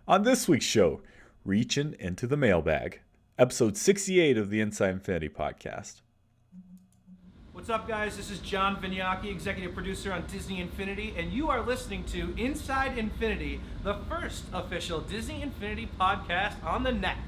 On this week's show, Reaching into the Mailbag, episode 68 of the Inside Infinity podcast. What's up, guys? This is John Vignacchi, executive producer on Disney Infinity, and you are listening to Inside Infinity, the first official Disney Infinity podcast on the net.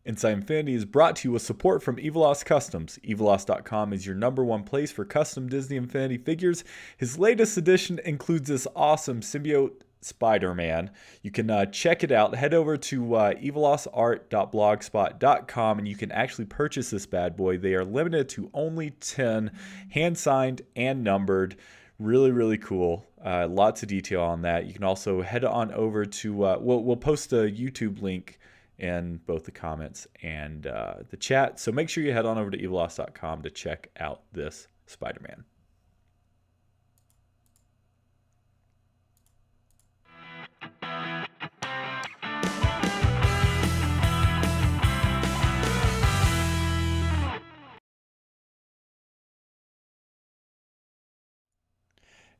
Inside Infinity is brought to you with support from Evilos Customs. Evilos.com is your #1 place for custom Disney Infinity figures. His latest edition includes this awesome symbiote SpiderMan. You can check it out. Head over to evilosart.blogspot.com and you can actually purchase this bad boy. They are limited to only 10, hand-signed and numbered. Really, really cool. Lots of detail on that. You can also head on over to, we'll post a YouTube link in both the comments and the chat. So make sure you head on over to evilos.com to check out this Spider-Man.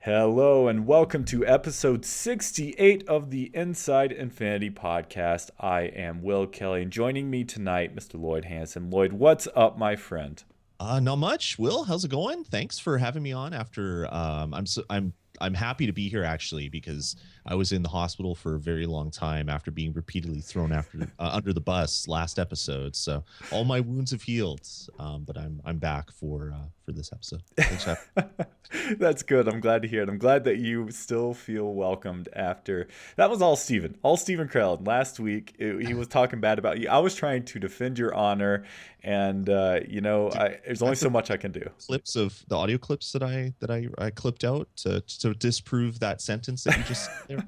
Hello and welcome to episode 68 of the Inside Infinity podcast. I am Will Kelly and joining me tonight, Mr. Lloyd Hansen. Lloyd, what's up, my friend? Not much. Will, how's it going? Thanks for having me on. After I'm happy to be here actually because I was in the hospital for a very long time after being repeatedly thrown under the bus last episode. So all my wounds have healed, but I'm back for this episode. Thanks, That's good. I'm glad to hear it. I'm glad that you still feel welcomed after. That was all Steven Krell. Last week, he was talking bad about you. I was trying to defend your honor, and there's only so much I can do. Clips of the audio clips that I clipped out to disprove that sentence that you just said there.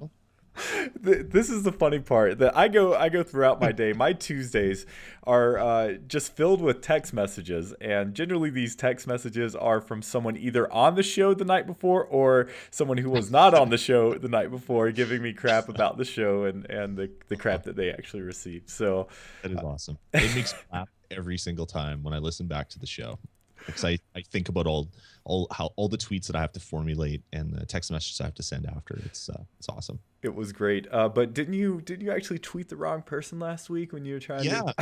This is the funny part that I go throughout my day. My Tuesdays are just filled with text messages, and generally these text messages are from someone either on the show the night before or someone who was not on the show the night before, giving me crap about the show and the crap that they actually received. So that is awesome. It makes me laugh every single time when I listen back to the show. Because I think about all the tweets that I have to formulate and the text messages I have to send after. It's awesome. It was great. But didn't you actually tweet the wrong person last week when you were trying to?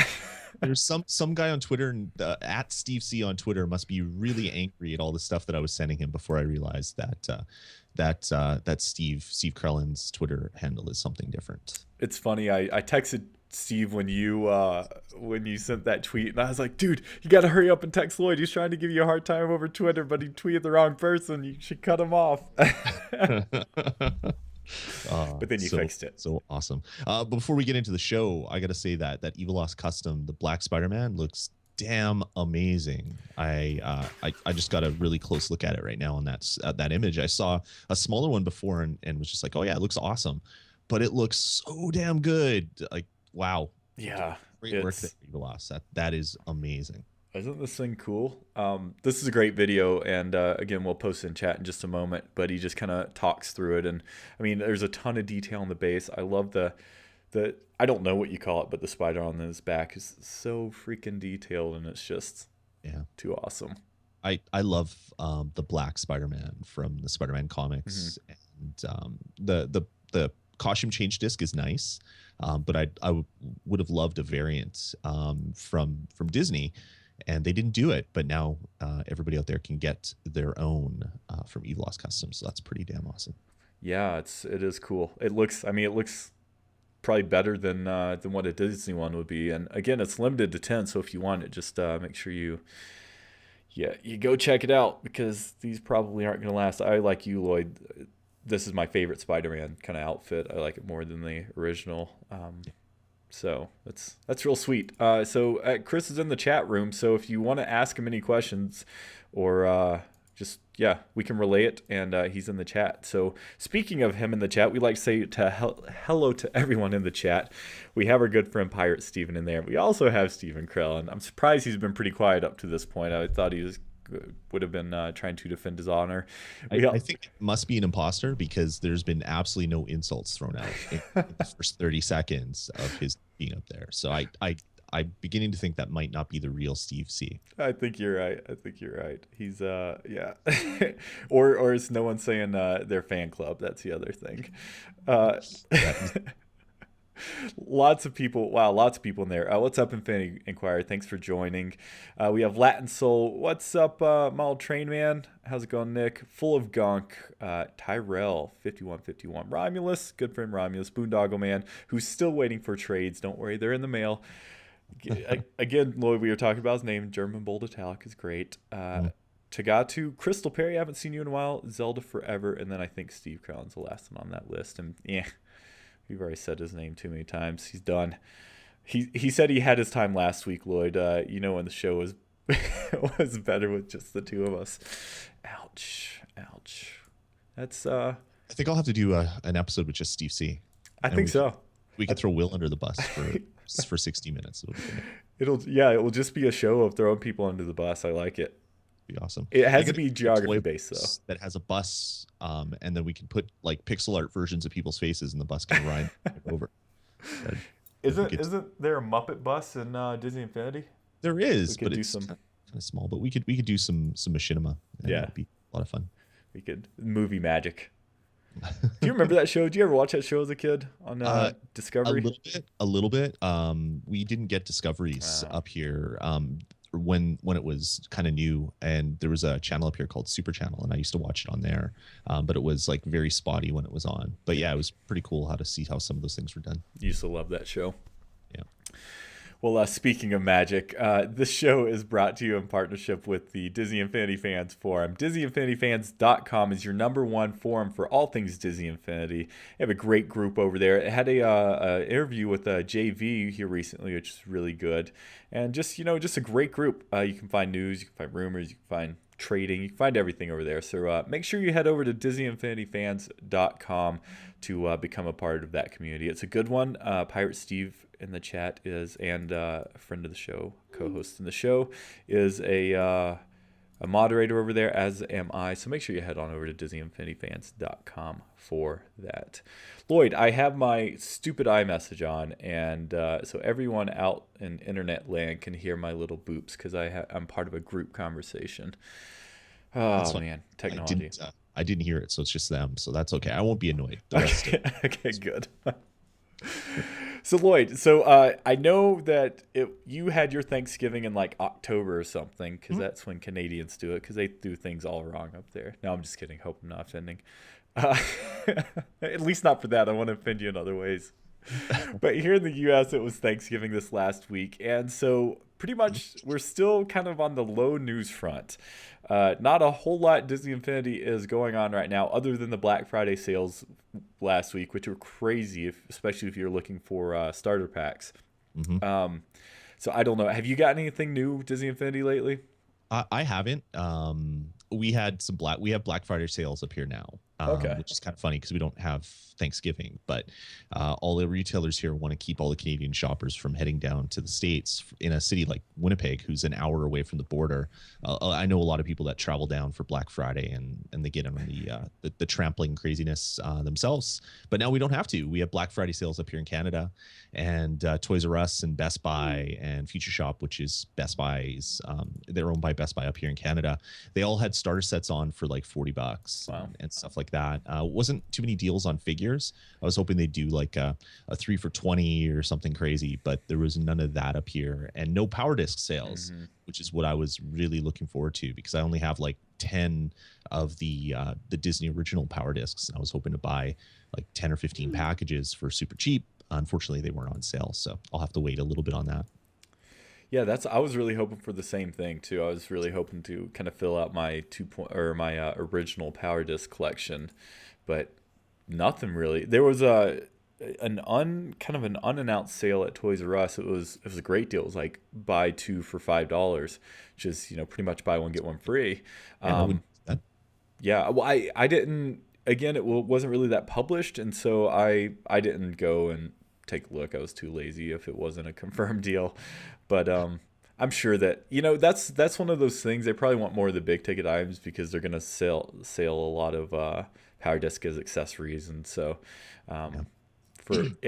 There's some guy on Twitter and at Steve C on Twitter must be really angry at all the stuff that I was sending him before I realized that Steve Carlin's Twitter handle is something different. It's funny. I texted Steve when you sent that tweet, and I was like, dude, you got to hurry up and text Lloyd. He's trying to give you a hard time over Twitter, but he tweeted the wrong person. You should cut him off. But then you fixed it. So awesome. But before we get into the show, I got to say that Evilos Custom, the Black Spider-Man, looks damn amazing. I just got a really close look at it right now on that image. I saw a smaller one before and was just like, oh yeah, it looks awesome. But it looks so damn good. Like, wow. Yeah. Great work there, Evilos. That is amazing. Isn't this thing cool? This is a great video, and again, we'll post it in chat in just a moment, but he just kind of talks through it. And I mean, there's a ton of detail on the base. I love the I don't know what you call it, but the spider on his back is so freaking detailed, and it's just too awesome. I love the Black Spider-Man from the Spider-Man comics, and the costume change disc is nice, but I would have loved a variant from Disney, and they didn't do it. But now everybody out there can get their own from Evilos Custom, so that's pretty damn awesome. Yeah, it is cool. It looks probably better than what a Disney one would be. And again, it's limited to 10, so if you want it, just make sure you go check it out, because these probably aren't going to last. I like you, Lloyd. This is my favorite Spider-Man kind of outfit. I like it more than the original. So that's real sweet. So Chris is in the chat room. So if you want to ask him any questions or we can relay it, and he's in the chat. So speaking of him in the chat, we like to say hello to everyone in the chat. We have our good friend Pirate Steven in there. We also have Steven Krell, and I'm surprised he's been pretty quiet up to this point. I thought he would have been trying to defend his honor. I think it must be an imposter, because there's been absolutely no insults thrown out in the first 30 seconds of his being up there. So I'm beginning to think that might not be the real Steve C. I think you're right. He's yeah. Or is no one saying their fan club? That's the other thing. Uh, lots of people. Wow, lots of people in there. What's up, Infinity Inquire? Thanks for joining. We have Latin Soul. What's up, my old train man? How's it going, Nick? Full of gunk. Tyrell 5151. Romulus, good friend Romulus. Boondoggle man, who's still waiting for trades. Don't worry, they're in the mail. Again, Lloyd, we were talking about his name. German Bold Italic is great. Tagatu, Crystal Perry, I haven't seen you in a while. Zelda Forever, and then I think Steve Crown's the last one on that list. And yeah, we've already said his name too many times. He's done. He said he had his time last week, Lloyd. When the show was was better with just the two of us. Ouch. That's I think I'll have to do an episode with just Steve C. I think so. We could throw Will under the bus for 60 minutes. It will just be a show of throwing people under the bus. I like it. Be awesome. It has to be geography based though. That has a bus, and then we can put like pixel art versions of people's faces, and the bus can ride over. Isn't there a Muppet bus in Disney Infinity? There is, but it's kind of small. But we could do some machinima. Yeah, it'd be a lot of fun. We could movie magic. Do you remember that show? Did you ever watch that show as a kid on Discovery? A little bit. We didn't get Discoveries up here when it was kind of new, and there was a channel up here called Super Channel, and I used to watch it on there. But it was like very spotty when it was on. But yeah, it was pretty cool how to see how some of those things were done. Used to love that show. Yeah. Well, speaking of magic, this show is brought to you in partnership with the Disney Infinity Fans Forum. DisneyInfinityFans.com is your #1 forum for all things Disney Infinity. They have a great group over there. It had a interview with JV here recently, which is really good. And just a great group. You can find news, you can find rumors, you can find trading, you can find everything over there. So make sure you head over to DisneyInfinityFans.com to become a part of that community. It's a good one. Pirate Steve in the chat and a friend of the show, co-host in the show, is a moderator over there, as am I. So make sure you head on over to DisneyInfinityFans.com for that. Lloyd, I have my stupid iMessage on, and so everyone out in internet land can hear my little boops because I'm part of a group conversation. Oh man, technology. I didn't hear it, so it's just them. So that's okay. I won't be annoyed. Okay, good. So Lloyd, I know that you had your Thanksgiving in like October or something, because that's when Canadians do it, because they do things all wrong up there. No, I'm just kidding. Hope I'm not offending. At least not for that. I want to offend you in other ways. But here in the U.S., it was Thanksgiving this last week, and so pretty much we're still kind of on the low news front. Not a whole lot Disney Infinity is going on right now, other than the Black Friday sales last week, which were crazy, especially if you're looking for starter packs. Mm-hmm. So I don't know. Have you got anything new Disney Infinity lately? I haven't. We have Black Friday sales up here now. Which is kind of funny because we don't have Thanksgiving, but all the retailers here want to keep all the Canadian shoppers from heading down to the States in a city like Winnipeg, who's an hour away from the border. I know a lot of people that travel down for Black Friday and they get on the trampling craziness themselves. But now we don't have to. We have Black Friday sales up here in Canada, and Toys R Us and Best Buy and Future Shop, which is Best Buy's, they're owned by Best Buy up here in Canada. They all had starter sets on for like $40 and stuff like that. Wasn't too many deals on figures. I was hoping they'd do like a 3 for $20 or something crazy, but there was none of that up here, and no Power Disc sales, which is what I was really looking forward to, because I only have like 10 of the Disney original Power Discs, and I was hoping to buy like 10 or 15 packages for super cheap. Unfortunately, they weren't on sale, so I'll have to wait a little bit on that. Yeah, I was really hoping for the same thing too. I was really hoping to kind of fill out my original Power Disc collection, but nothing really. There was an unannounced sale at Toys R Us. It was a great deal. It was like buy 2 for $5, which is pretty much buy one get one free. Yeah, well, I didn't. Again, it wasn't really that published, and so I didn't go and take a look. I was too lazy if it wasn't a confirmed deal. But I'm sure that that's one of those things. They probably want more of the big ticket items because they're going to sell a lot of Power Disc as accessories, and so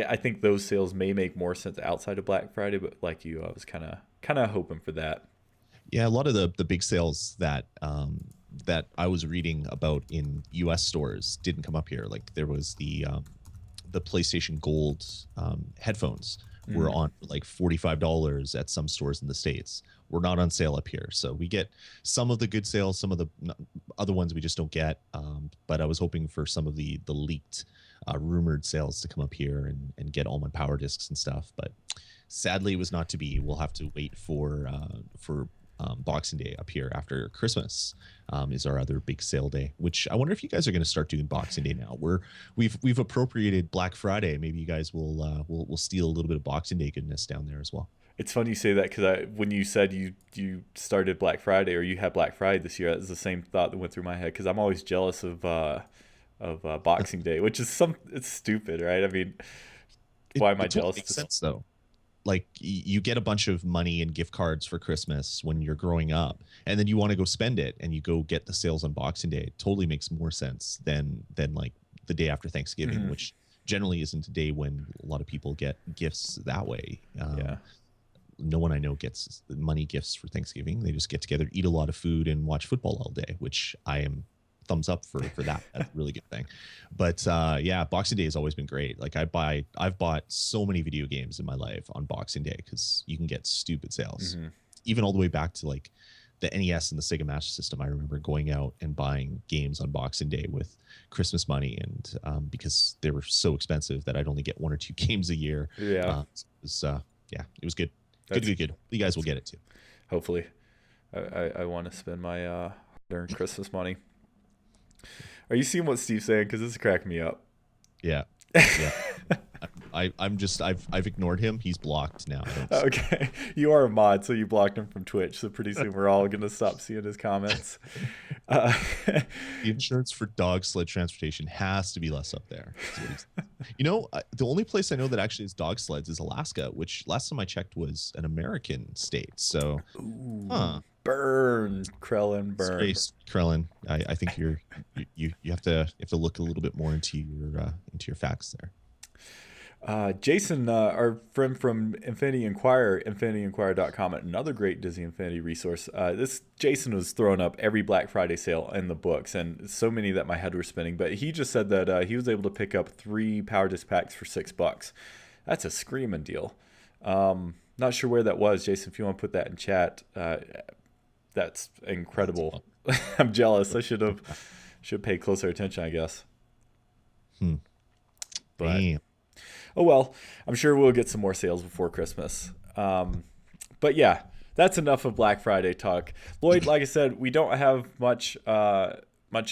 I think those sales may make more sense outside of Black Friday, but like you, I was kind of hoping for that. Yeah, a lot of the big sales that that I was reading about in U.S. stores didn't come up here. Like there was the PlayStation Gold headphones were on for like $45 at some stores in the States. We're not on sale up here, so we get some of the good sales, some of the other ones we just don't get. But I was hoping for some of the leaked, rumored sales to come up here and get all my power discs and stuff. But sadly, it was not to be. We'll have to wait for Boxing Day up here after Christmas is our other big sale day. Which I wonder if you guys are going to start doing Boxing Day now. We've appropriated Black Friday. Maybe you guys will steal a little bit of Boxing Day goodness down there as well. It's funny you say that because when you said you started Black Friday or you had Black Friday this year, that was the same thought that went through my head because I'm always jealous of Boxing Day, which is it's stupid, right? I mean, why am I jealous? It makes sense though. Like you get a bunch of money and gift cards for Christmas when you're growing up, and then you want to go spend it, and you go get the sales on Boxing Day. It totally makes more sense than like the day after Thanksgiving, which generally isn't a day when a lot of people get gifts that way. Yeah. No one I know gets money gifts for Thanksgiving. They just get together, eat a lot of food, and watch football all day, which I am thumbs up for that. That's a really good thing. But yeah, Boxing Day has always been great. Like I've bought so many video games in my life on Boxing Day because you can get stupid sales. Even all the way back to like the NES and the Sega Master System. I remember going out and buying games on Boxing Day with Christmas money, and because they were so expensive that I'd only get 1 or 2 games a year. Yeah. It was good. Good. You guys will get it too. Hopefully. I want to spend my hard-earned Christmas money. Are you seeing what Steve's saying? Because this is cracking me up. Yeah. I've ignored him. He's blocked now. Okay. You are a mod, so you blocked him from Twitch. So pretty soon we're all going to stop seeing his comments. The insurance for dog sled transportation has to be less up there. The only place I know that actually has dog sleds is Alaska, which last time I checked was an American state. So, burn, Krellin, burn. Space, Krellin. I think you have to look a little bit more into your facts there. Jason, our friend from Infinity Inquire, infinityinquire.com, another great Disney Infinity resource. This Jason was throwing up every Black Friday sale in the books, and so many that my head was spinning. But he just said that he was able to pick up 3 Power Disc packs for $6. That's a screaming deal. Not sure where that was, Jason. If you want to put that in chat, that's incredible. I'm jealous. I should pay closer attention, I guess. But. Damn. Oh, well, I'm sure we'll get some more sales before Christmas. But yeah, that's enough of Black Friday talk. Lloyd, like I said, we don't have much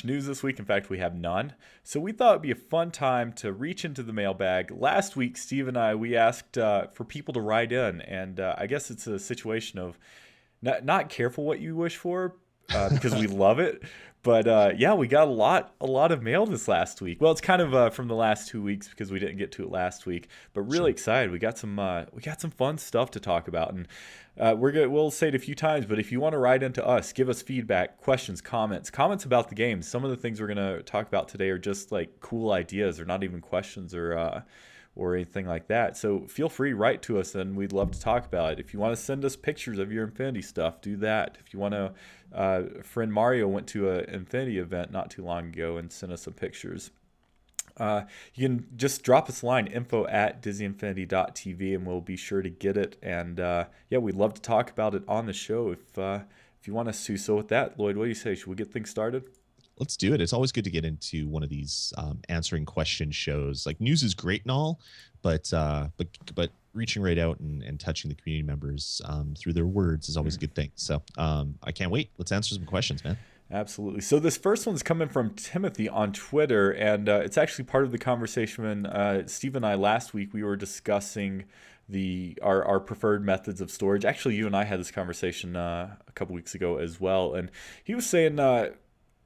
news this week. In fact, we have none. So we thought it'd be a fun time to reach into the mailbag. Last week, Steve and I, we asked for people to write in. And I guess it's a situation of not careful what you wish for because we love it. But yeah, we got a lot of mail this last week. Well, it's kind of from the last 2 weeks because we didn't get to it last week. But really excited. We got some fun stuff to talk about, and we'll say it a few times. But if you want to write into us, give us feedback, questions, comments about the games. Some of the things we're gonna talk about today are just like cool ideas, or not even questions, or anything like that. So feel free, write to us, and we'd love to talk about it. If you want to send us pictures of your Infinity stuff, do that. If you want to, friend Mario went to an Infinity event not too long ago and sent us some pictures. You can just drop us a line, info@disneyinfinity.tv, and we'll be sure to get it. And yeah, we'd love to talk about it on the show if you want us to. So with that, Lloyd, what do you say? Should we get things started? Let's do it. It's always good to get into one of these answering question shows. Like, news is great and all, but reaching right out and touching the community members through their words is always a good thing. So I can't wait. Let's answer some questions, man. Absolutely. So this first one's coming from Timothy on Twitter, and it's actually part of the conversation when Steve and I last week we were discussing our preferred methods of storage. Actually, you and I had this conversation a couple weeks ago as well, and he was saying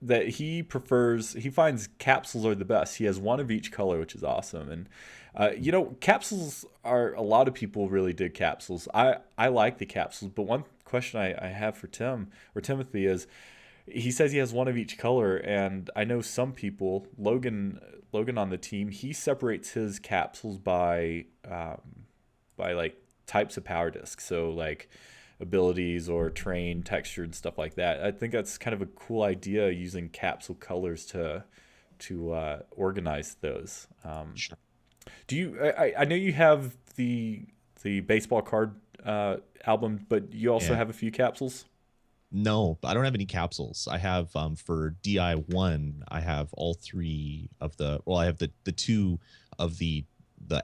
that he finds capsules are the best. He has one of each color, which is awesome. And capsules are, a lot of people really dig capsules. I like the capsules, but one question I have for Timothy is, he says he has one of each color, and I know some people, Logan Logan on the team, he separates his capsules by like types of power discs. So like abilities or terrain, texture, and stuff like that. I think that's kind of a cool idea, using capsule colors to organize those. Sure. Do you? I know you have the baseball card album, but you also Yeah. have a few capsules. No, I don't have any capsules. I have for DI1, I have all three of the, well, I have the two of the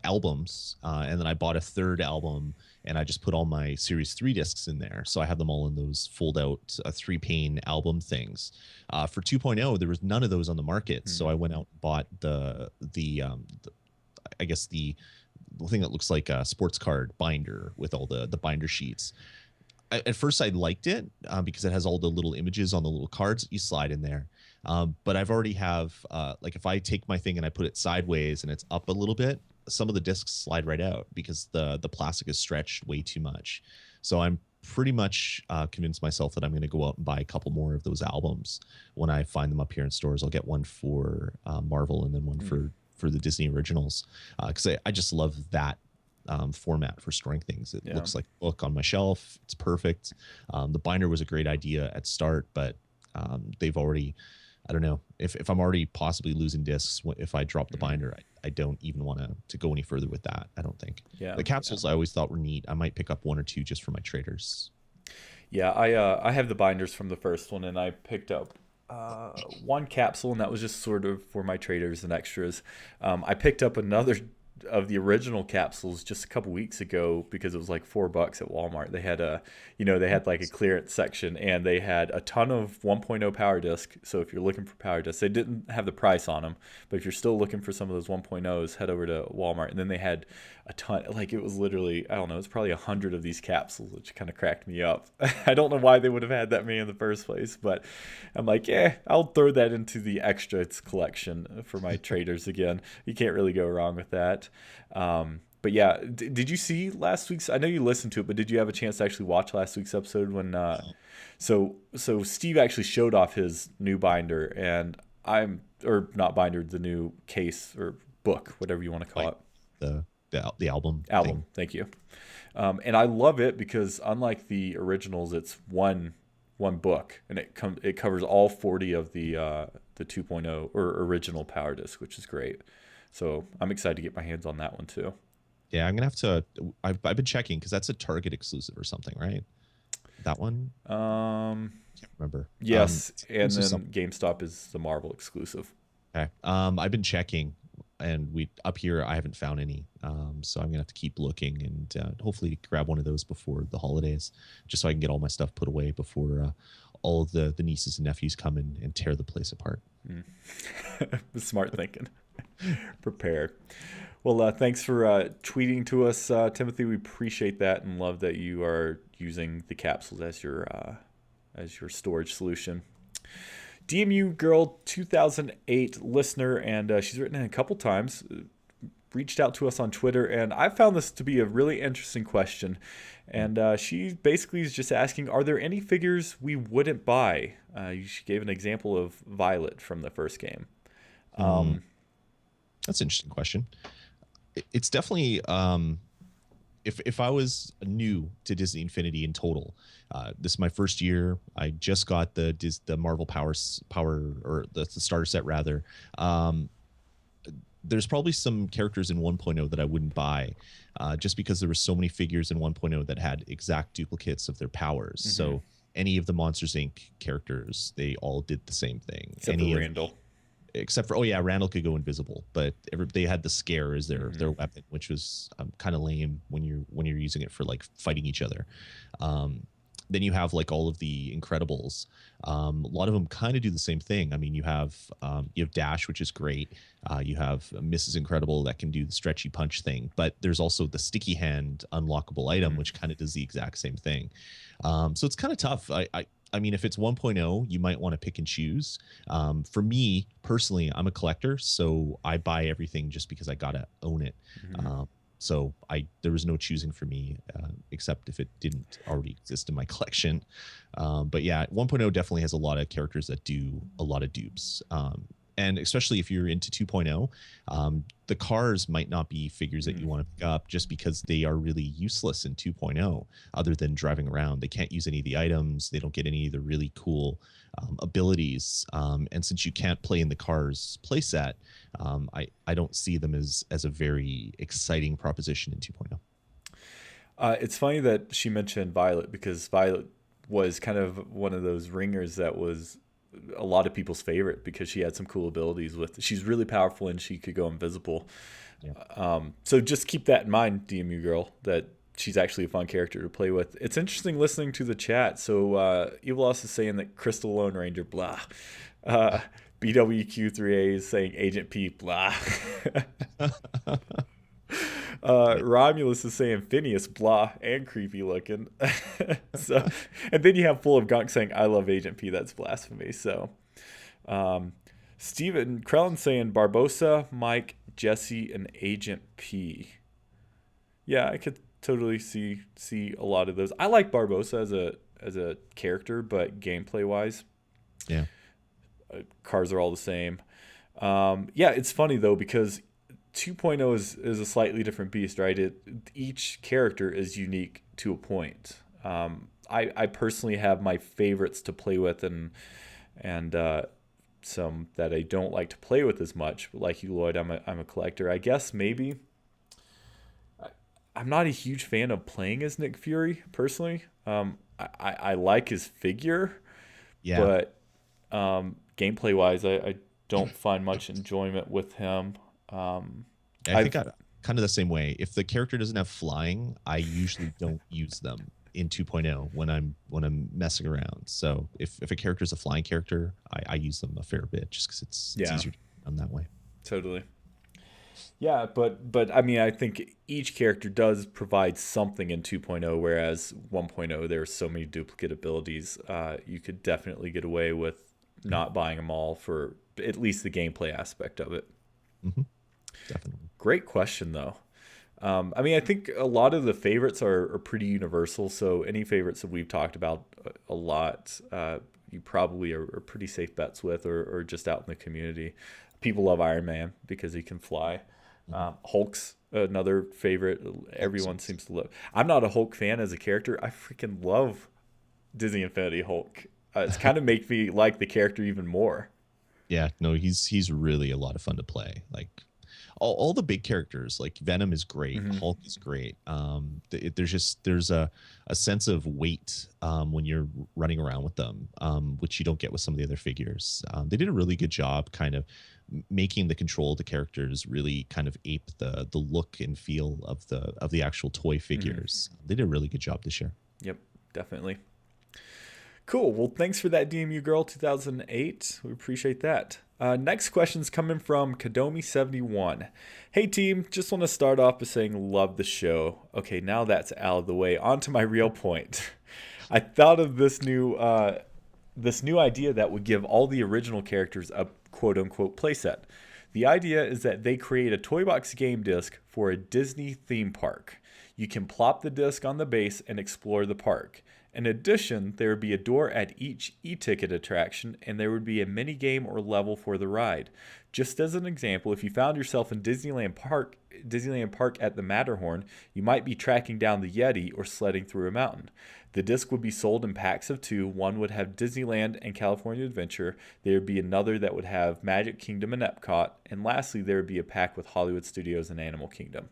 albums, and then I bought a third album, and I just put all my Series 3 discs in there. So I have them all in those fold out 3-pane album things. For 2.0, there was none of those on the market, so I went out and bought the I guess the thing that looks like a sports card binder with all the binder sheets. At first I liked it because it has all the little images on the little cards that you slide in there. But I've already have like if I take my thing and I put it sideways and it's up a little bit, some of the discs slide right out because the plastic is stretched way too much. So I'm pretty much convinced myself that I'm going to go out and buy a couple more of those albums when I find them up here in stores. I'll get one for Marvel and then one for the Disney originals, because I just love that format for storing things. It looks like a book on my shelf. It's perfect. The binder was a great idea at start, but they've already, I don't know, if I'm already possibly losing discs if I drop the binder, I don't even want to go any further with that. I don't think. The capsules I always thought were neat. I might pick up one or two just for my traders. Yeah, I have the binders from the first one, and I picked up one capsule, and that was just sort of for my traders and extras. I picked up another of the original capsules just a couple weeks ago because it was like $4 at Walmart. They had they had like a clearance section, and they had a ton of 1.0 power disc. So if you're looking for power discs, they didn't have the price on them, but if you're still looking for some of those 1.0s, head over to Walmart. And then they had a ton, like it was literally, I don't know, it's probably 100 of these capsules, which kind of cracked me up. I don't know why they would have had that many in the first place, but I'm like, yeah, I'll throw that into the extras collection for my traders again. You can't really go wrong with that. But yeah, did you see last week's? I know you listened to it, but did you have a chance to actually watch last week's episode when? So Steve actually showed off his new binder, and or not binder, the new case or book, whatever you want to call it. The album. Album, thank you. And I love it because unlike the originals, it's one book, and it covers all 40 of the 2.0 or original power disc, which is great. So I'm excited to get my hands on that one too. Yeah, I'm gonna have to. I've been checking because that's a Target exclusive or something, right? That one. Can't remember. Yes, and then GameStop is the Marvel exclusive. Okay. I've been checking, and up here I haven't found any. So I'm gonna have to keep looking and hopefully grab one of those before the holidays, just so I can get all my stuff put away before all of the nieces and nephews come in and tear the place apart. Smart thinking. Prepared. Well, thanks for tweeting to us, Timothy. We appreciate that and love that you are using the capsules as your storage solution. DMU Girl 2008 listener, and she's written in a couple times, reached out to us on Twitter, and I found this to be a really interesting question. And she basically is just asking, are there any figures we wouldn't buy? She gave an example of Violet from the first game. That's an interesting question. It's definitely if I was new to Disney Infinity in total, this is my first year. I just got the Marvel Power or the starter set rather. There's probably some characters in 1.0 that I wouldn't buy, just because there were so many figures in 1.0 that had exact duplicates of their powers. So any of the Monsters Inc. characters, they all did the same thing. Except for Randall. Except for Randall could go invisible, but they had the scare as their weapon, which was kind of lame when you're using it for like fighting each other. Then you have like all of the Incredibles. A lot of them kind of do the same thing. I mean, you have Dash, which is great. You have Mrs. Incredible that can do the stretchy punch thing, but there's also the sticky hand unlockable item, which kind of does the exact same thing. So it's kind of tough. I mean, if it's 1.0, you might want to pick and choose. For me personally, I'm a collector, so I buy everything just because I gotta own it. So there was no choosing for me, except if it didn't already exist in my collection. But yeah, 1.0 definitely has a lot of characters that do a lot of dupes. And especially if you're into 2.0, the cars might not be figures that you want to pick up just because they are really useless in 2.0 other than driving around. They can't use any of the items. They don't get any of the really cool abilities. And since you can't play in the cars playset, I don't see them as a very exciting proposition in 2.0. It's funny that she mentioned Violet, because Violet was kind of one of those ringers that was a lot of people's favorite because she had some cool abilities she's really powerful and she could go invisible. Yeah. So just keep that in mind, DMU girl, that she's actually a fun character to play with. It's interesting listening to the chat. So Evilos is saying that Crystal Lone Ranger, blah. BWQ3A is saying Agent P, blah. Romulus is saying Phineas, blah, and creepy looking. So, and then you have Full of Gunk saying I love Agent P. That's blasphemy. So, Steven Krellin saying Barbosa, Mike, Jesse, and Agent P. Yeah, I could totally see a lot of those. I like Barbosa as a character, but gameplay wise, yeah, cars are all the same. Yeah, it's funny though because 2.0 is a slightly different beast, right? Each character is unique to a point. I personally have my favorites to play with and some that I don't like to play with as much. But like you, Lloyd, I'm a collector. I guess maybe I'm not a huge fan of playing as Nick Fury personally. I like his figure, yeah, but gameplay wise, I don't find much enjoyment with him. I think I'm kind of the same way. If the character doesn't have flying, I usually don't use them in 2.0 when I'm messing around. So if a character is a flying character, I use them a fair bit just because it's easier to run that way. Totally. Yeah, but I mean, I think each character does provide something in 2.0, whereas 1.0 there are so many duplicate abilities. You could definitely get away with not buying them all for at least the gameplay aspect of it. Mm-hmm. Definitely. Great question, though. I mean, I think a lot of the favorites are pretty universal. So any favorites that we've talked about a lot, you probably are pretty safe bets with, or just out in the community. People love Iron Man because he can fly. Hulk's another favorite. Everyone seems to love. I'm not a Hulk fan as a character. I freaking love Disney Infinity Hulk. It's kind of make me like the character even more. Yeah, no, he's really a lot of fun to play. Like all the big characters, like Venom is great, Hulk is great. There's a sense of weight when you're running around with them, which you don't get with some of the other figures. They did a really good job kind of making the control of the characters really kind of ape the look and feel of the actual toy figures. They did a really good job this year. Yep, definitely. Cool. Well, thanks for that, DMU Girl 2008. We appreciate that. Next question's coming from Kadomi71. Hey, team. Just want to start off by saying love the show. Okay, now that's out of the way. On to my real point. I thought of this new idea that would give all the original characters a quote-unquote playset. The idea is that they create a toy box game disc for a Disney theme park. You can plop the disc on the base and explore the park. In addition, there would be a door at each e-ticket attraction, and there would be a mini game or level for the ride. Just as an example, if you found yourself in Disneyland Park at the Matterhorn, you might be tracking down the Yeti or sledding through a mountain. The disc would be sold in packs of 2. One would have Disneyland and California Adventure. There would be another that would have Magic Kingdom and Epcot. And lastly, there would be a pack with Hollywood Studios and Animal Kingdom.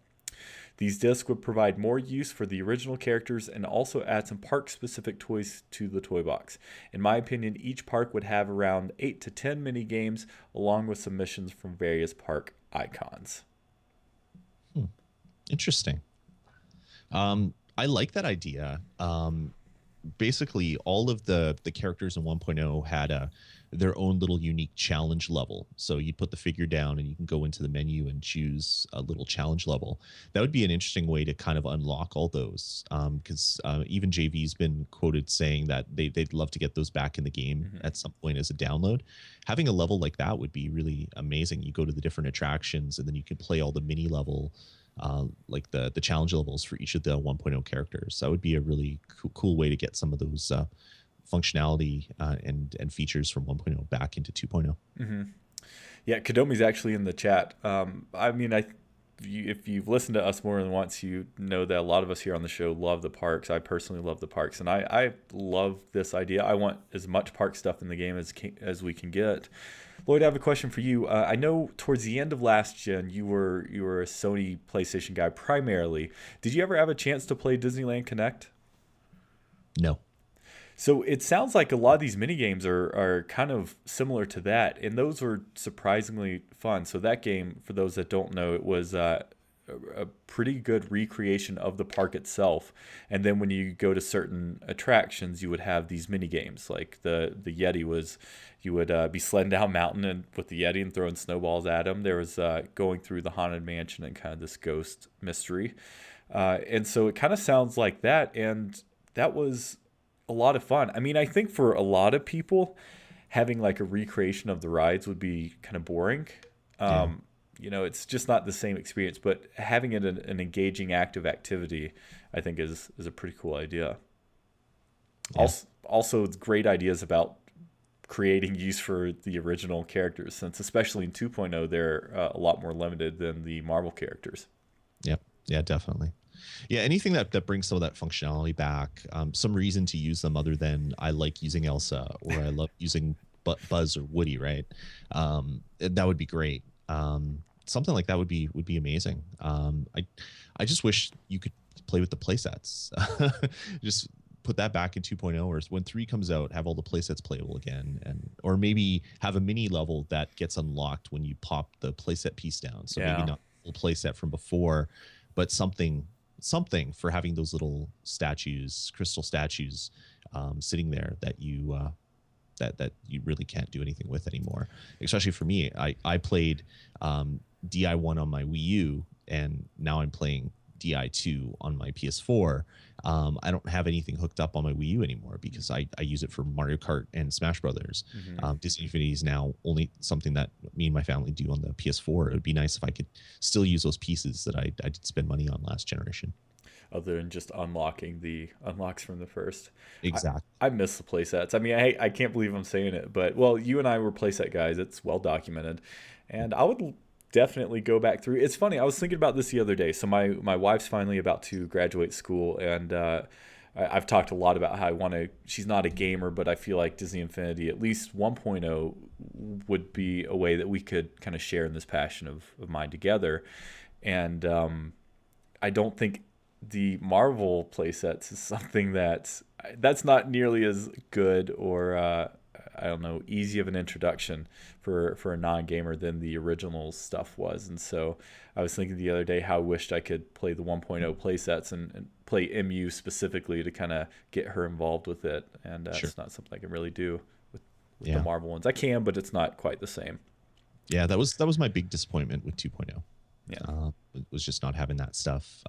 These discs would provide more use for the original characters and also add some park-specific toys to the toy box. In my opinion, each park would have around 8 to 10 mini games along with some missions from various park icons. Interesting. I like that idea. Basically, all of the characters in 1.0 had their own little unique challenge level. So you put the figure down and you can go into the menu and choose a little challenge level. That would be an interesting way to kind of unlock all those. Because even JV's been quoted saying that they'd love to get those back in the game at some point as a download. Having a level like that would be really amazing. You go to the different attractions and then you can play all the mini level like the challenge levels for each of the 1.0 characters. That would be a really cool way to get some of those functionality and features from 1.0 back into 2.0. Yeah, Kadomi's actually in the chat. I mean, if you've listened to us more than once, you know that a lot of us here on the show love the parks. I personally love the parks, and I love this idea. I want as much park stuff in the game as we can get. Lloyd, I have a question for you. I know towards the end of last gen, you were a Sony PlayStation guy primarily. Did you ever have a chance to play Disneyland Connect? No. So it sounds like a lot of these mini games are kind of similar to that, and those were surprisingly fun. So that game, for those that don't know, it was a pretty good recreation of the park itself. And then when you go to certain attractions, you would have these mini games. Like the Yeti was, you would be sledding down a mountain and with the Yeti and throwing snowballs at him. There was going through the haunted mansion and kind of this ghost mystery. And so it kind of sounds like that, and that was a lot of fun. I mean, I think for a lot of people, having like a recreation of the rides would be kind of boring. Yeah. You know, it's just not the same experience, but having it an engaging, active activity, I think is a pretty cool idea. Yeah. Also, it's great ideas about creating use for the original characters, since especially in 2.0, they're a lot more limited than the Marvel characters. Yep. Yeah, definitely. Yeah, anything that brings some of that functionality back, some reason to use them other than I like using Elsa or I love using Buzz or Woody, right? That would be great. Something like that would be amazing. I just wish you could play with the playsets. Just put that back in 2.0, or when 3 comes out, have all the playsets playable again, or maybe have a mini level that gets unlocked when you pop the playset piece down. So maybe not full playset from before, but something for having those little statues, crystal statues, sitting there that you that you really can't do anything with anymore. Especially for me, I played DI1 on my Wii U, and now I'm playing DI2 on my PS4. I don't have anything hooked up on my Wii U anymore because I use it for Mario Kart and Smash Brothers. Disney Infinity is now only something that me and my family do on the PS4. It would be nice if I could still use those pieces that I did spend money on last generation. Other than just unlocking the unlocks from the first. Exactly. I miss the playsets. I mean, I can't believe I'm saying it, but well, you and I were playset guys. It's well documented, and I would definitely go back through. It's funny. I was thinking about this the other day. So my wife's finally about to graduate school, and I've talked a lot about how I want to. She's not a gamer, but I feel like Disney Infinity, at least 1.0, would be a way that we could kind of share in this passion of mine together. And I don't think the Marvel playsets is something that's not nearly as good or I don't know, easy of an introduction for a non-gamer than the original stuff was. And so I was thinking the other day how I wished I could play the 1.0 playsets and play MU specifically to kind of get her involved with it. And It's not something I can really do with the Marvel ones. I can, but it's not quite the same. Yeah, that was my big disappointment with 2.0. Yeah. It was just not having that stuff.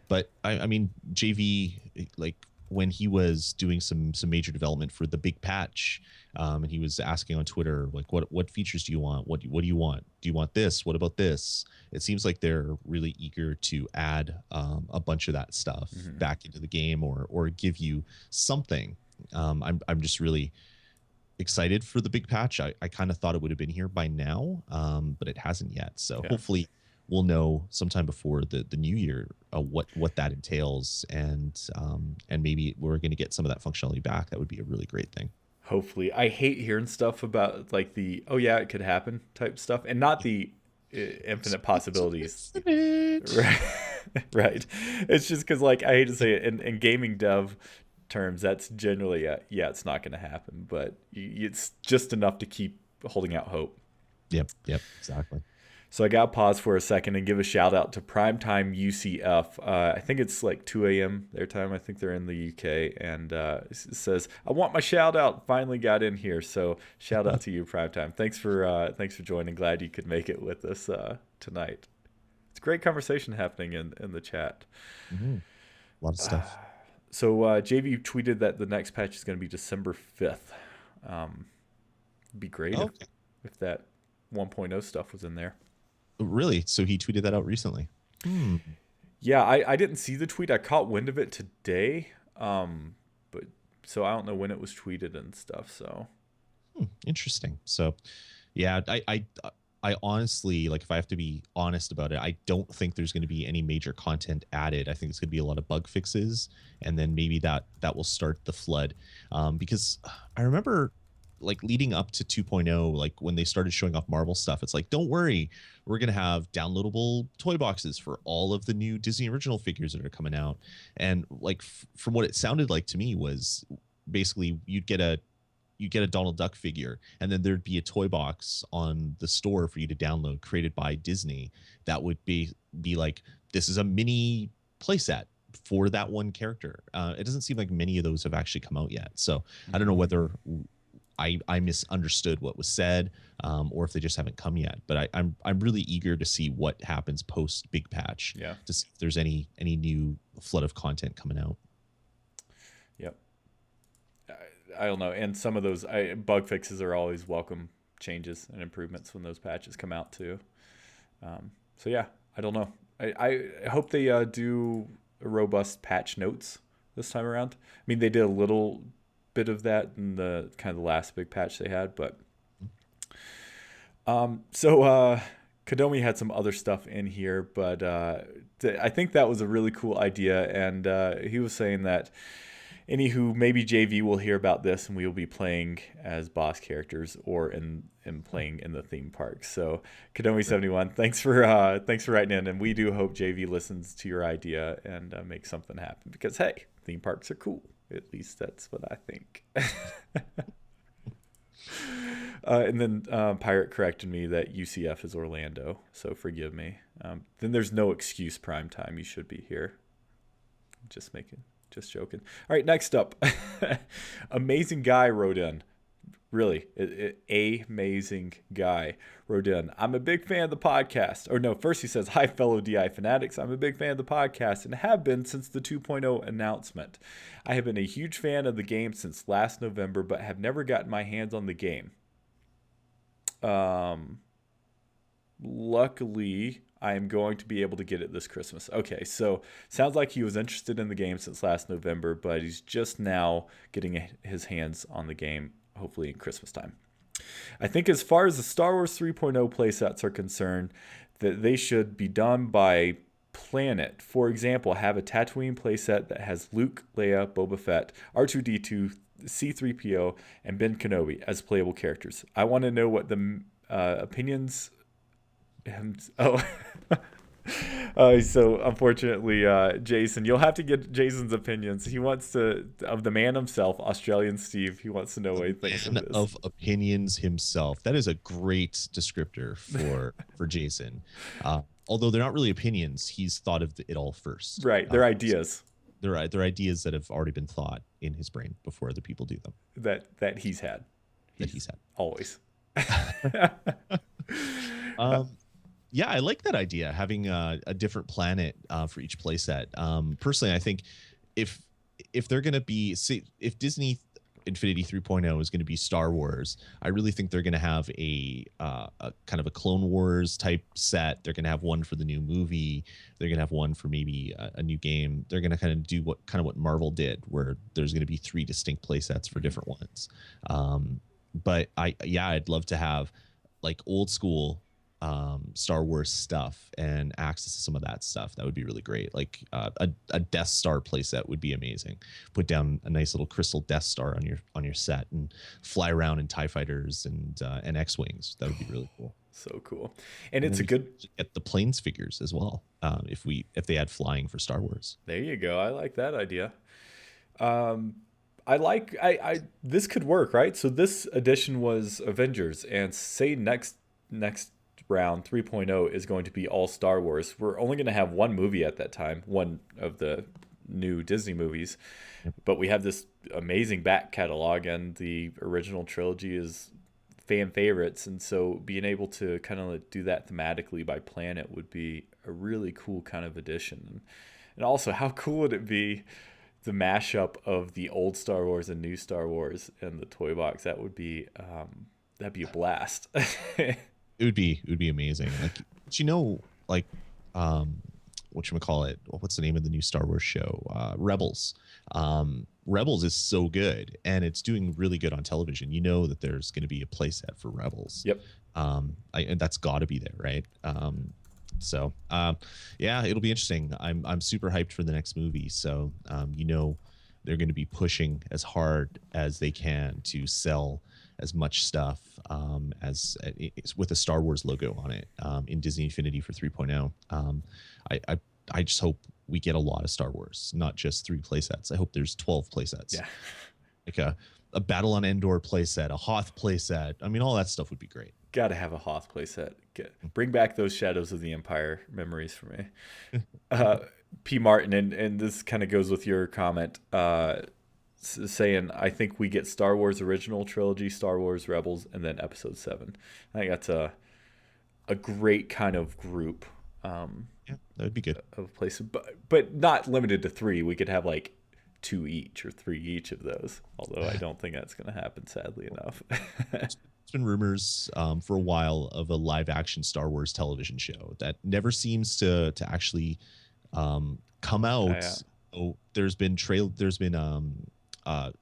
But I mean, JV, like when he was doing some major development for the big patch, and he was asking on Twitter, like, what features do you want? What do you want? Do you want this? What about this? It seems like they're really eager to add a bunch of that stuff back into the game, or give you something. I'm just really excited for the big patch. I kind of thought it would have been here by now, but it hasn't yet. So hopefully we'll know sometime before the new year what that entails, and maybe we're going to get some of that functionality back. That would be a really great thing. Hopefully. I hate hearing stuff about like the it could happen type stuff, and not the infinite possibilities. Right. Right. It's just because, like, I hate to say it, in gaming dev terms, that's generally it's not going to happen, but it's just enough to keep holding out hope. Yep, exactly. So I got to pause for a second and give a shout out to Primetime UCF. I think it's like 2 a.m. their time. I think they're in the UK. And it says, I want my shout out. Finally got in here. So shout out to you, Primetime. Thanks for joining. Glad you could make it with us tonight. It's a great conversation happening in the chat. A lot of stuff. So JV tweeted that the next patch is going to be December 5th. It'd be great if that 1.0 stuff was in there. Really? So he tweeted that out recently? Yeah, I didn't see the tweet. I caught wind of it today, but so I don't know when it was tweeted and stuff. So interesting. So Yeah, I honestly, like, if I have to be honest about it, I don't think there's going to be any major content added. I think it's going to be a lot of bug fixes, and then maybe that will start the flood. Because I remember, like, leading up to 2.0, like when they started showing off Marvel stuff, it's like, don't worry, we're going to have downloadable toy boxes for all of the new Disney original figures that are coming out. And like from what it sounded like to me was basically you get a Donald Duck figure, and then there'd be a toy box on the store for you to download, created by Disney. That would be like, this is a mini playset for that one character. It doesn't seem like many of those have actually come out yet. So I don't know whether I misunderstood what was said, or if they just haven't come yet. But I'm really eager to see what happens post big patch. Yeah. To see if there's any new flood of content coming out. Yep. I don't know. And some of those bug fixes are always welcome changes and improvements when those patches come out too. So yeah, I don't know. I hope they do a robust patch notes this time around. I mean, they did a little bit of that in the kind of the last big patch they had, but Kodomi had some other stuff in here, but I think that was a really cool idea, and he was saying that anywho, maybe JV will hear about this and we will be playing as boss characters or in playing in the theme park. So Kodomi71, thanks for writing in, and we do hope JV listens to your idea and makes something happen, because hey, theme parks are cool. At least that's what I think. And then Pirate corrected me that UCF is Orlando, so forgive me. Then there's no excuse, prime time. You should be here. Just joking. All right, next up. Amazing guy wrote in. Really, amazing guy wrote in. I'm a big fan of the podcast. Or no, first he says, hi, fellow DI fanatics. I'm a big fan of the podcast and have been since the 2.0 announcement. I have been a huge fan of the game since last November, but have never gotten my hands on the game. Luckily, I am going to be able to get it this Christmas. Okay, so sounds like he was interested in the game since last November, but he's just now getting his hands on the game, hopefully in Christmas time. I think as far as the Star Wars 3.0 playsets are concerned, that they should be done by planet. For example, have a Tatooine playset that has Luke, Leia, Boba Fett, R2-D2, C-3PO, and Ben Kenobi as playable characters. I want to know what the opinions... so unfortunately, Jason, you'll have to get Jason's opinions. He wants to, of the man himself, Australian Steve. He wants to know what he thinks of this. Of opinions himself. That is a great descriptor for Jason. Although they're not really opinions, he's thought of it all first. Right, they're ideas. They're ideas that have already been thought in his brain before other people do them. That he's had. He's had always. Yeah, I like that idea, having a different planet for each playset. Personally, I think if they're going to be, if Disney Infinity 3.0 is going to be Star Wars, I really think they're going to have a kind of a Clone Wars type set. They're going to have one for the new movie. They're going to have one for maybe a new game. They're going to kind of do what Marvel did, where there's going to be 3 distinct playsets for different ones. But I'd love to have like old school Star Wars stuff and access to some of that stuff. That would be really great. Like a Death Star playset would be amazing. Put down a nice little crystal Death Star on your set and fly around in TIE fighters and X-Wings. That would be really cool. So cool. And it's a good get the planes figures as well. If they had flying for Star Wars. There you go. I like that idea. This could work, right? So this edition was Avengers, and say next round 3.0 is going to be all Star Wars. We're only going to have one movie at that time, one of the new Disney movies, but we have this amazing back catalog, and the original trilogy is fan favorites, and so being able to kind of do that thematically by planet would be a really cool kind of addition. And also, how cool would it be, the mashup of the old Star Wars and new Star Wars in the toy box? That would be that'd be a blast. It would be amazing. Whatchamacallit? What's the name of the new Star Wars show? Rebels. Rebels is so good, and it's doing really good on television. You know that there's going to be a playset for Rebels. Yep. And that's got to be there, right? Yeah, it'll be interesting. I'm super hyped for the next movie. So they're going to be pushing as hard as they can to sell as much stuff as with a Star Wars logo on it in Disney Infinity for 3.0. I just hope we get a lot of Star Wars, not just 3 playsets. I hope there's 12 playsets. Yeah. Like a Battle on Endor playset, a Hoth playset. I mean, all that stuff would be great. Got to have a Hoth playset. Bring back those Shadows of the Empire memories for me. P. Martin, and this kind of goes with your comment, saying, I think we get Star Wars original trilogy, Star Wars Rebels, and then Episode 7. I think that's a great kind of group. Yeah, that would be good. Of places, but not limited to 3. We could have like 2 each or 3 each of those. Although I don't think that's going to happen, sadly enough. There's been rumors for a while of a live action Star Wars television show that never seems to actually come out. Yeah. So there's been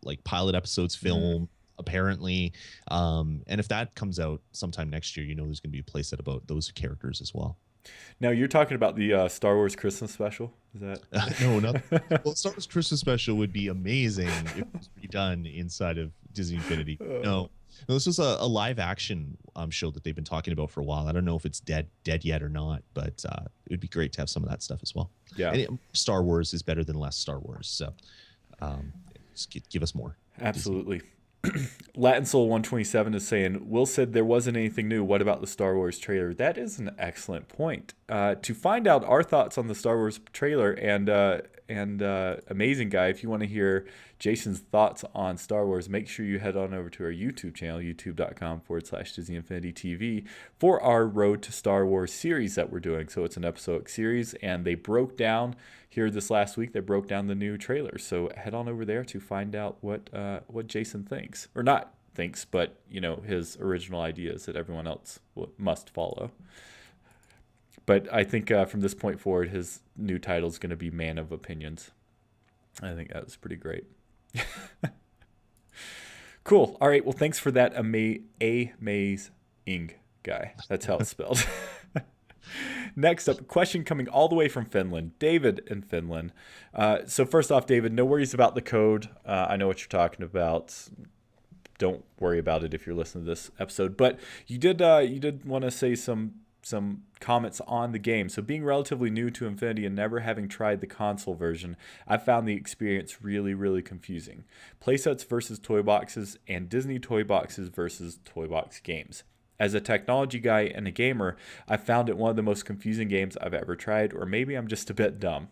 like pilot episodes filmed apparently, and if that comes out sometime next year, there's going to be a playset about those characters as well. Now you're talking about the Star Wars Christmas special, is that? No, not. Well, Star Wars Christmas special would be amazing if it was redone inside of Disney Infinity. No, this was a live action show that they've been talking about for a while. I don't know if it's dead yet or not, but it would be great to have some of that stuff as well. Yeah, and Star Wars is better than less Star Wars, so just give us more. Absolutely. Latin Soul 127 is saying, Will said there wasn't anything new. What about the Star Wars trailer? That is an excellent point. To find out our thoughts on the Star Wars trailer and Amazing Guy, if you want to hear Jason's thoughts on Star Wars, make sure you head on over to our YouTube channel, youtube.com/Disney Infinity TV, for our Road to Star Wars series that we're doing. So it's an episodic series, and they broke down here this last week. They broke down the new trailer. So head on over there to find out what Jason thinks, or not thinks, but his original ideas that everyone else must follow. But I think from this point forward, his new title is going to be Man of Opinions. I think that was pretty great. Cool. All right. Well, thanks for that amazing guy. That's how it's spelled. Next up, a question coming all the way from Finland. David in Finland. So first off, David, no worries about the code. I know what you're talking about. Don't worry about it if you're listening to this episode. But you did want to say some comments on the game. So being relatively new to Infinity and never having tried the console version, I found the experience really, really confusing. Playsets versus toy boxes and Disney toy boxes versus toy box games. As a technology guy and a gamer, I found it one of the most confusing games I've ever tried, or maybe I'm just a bit dumb.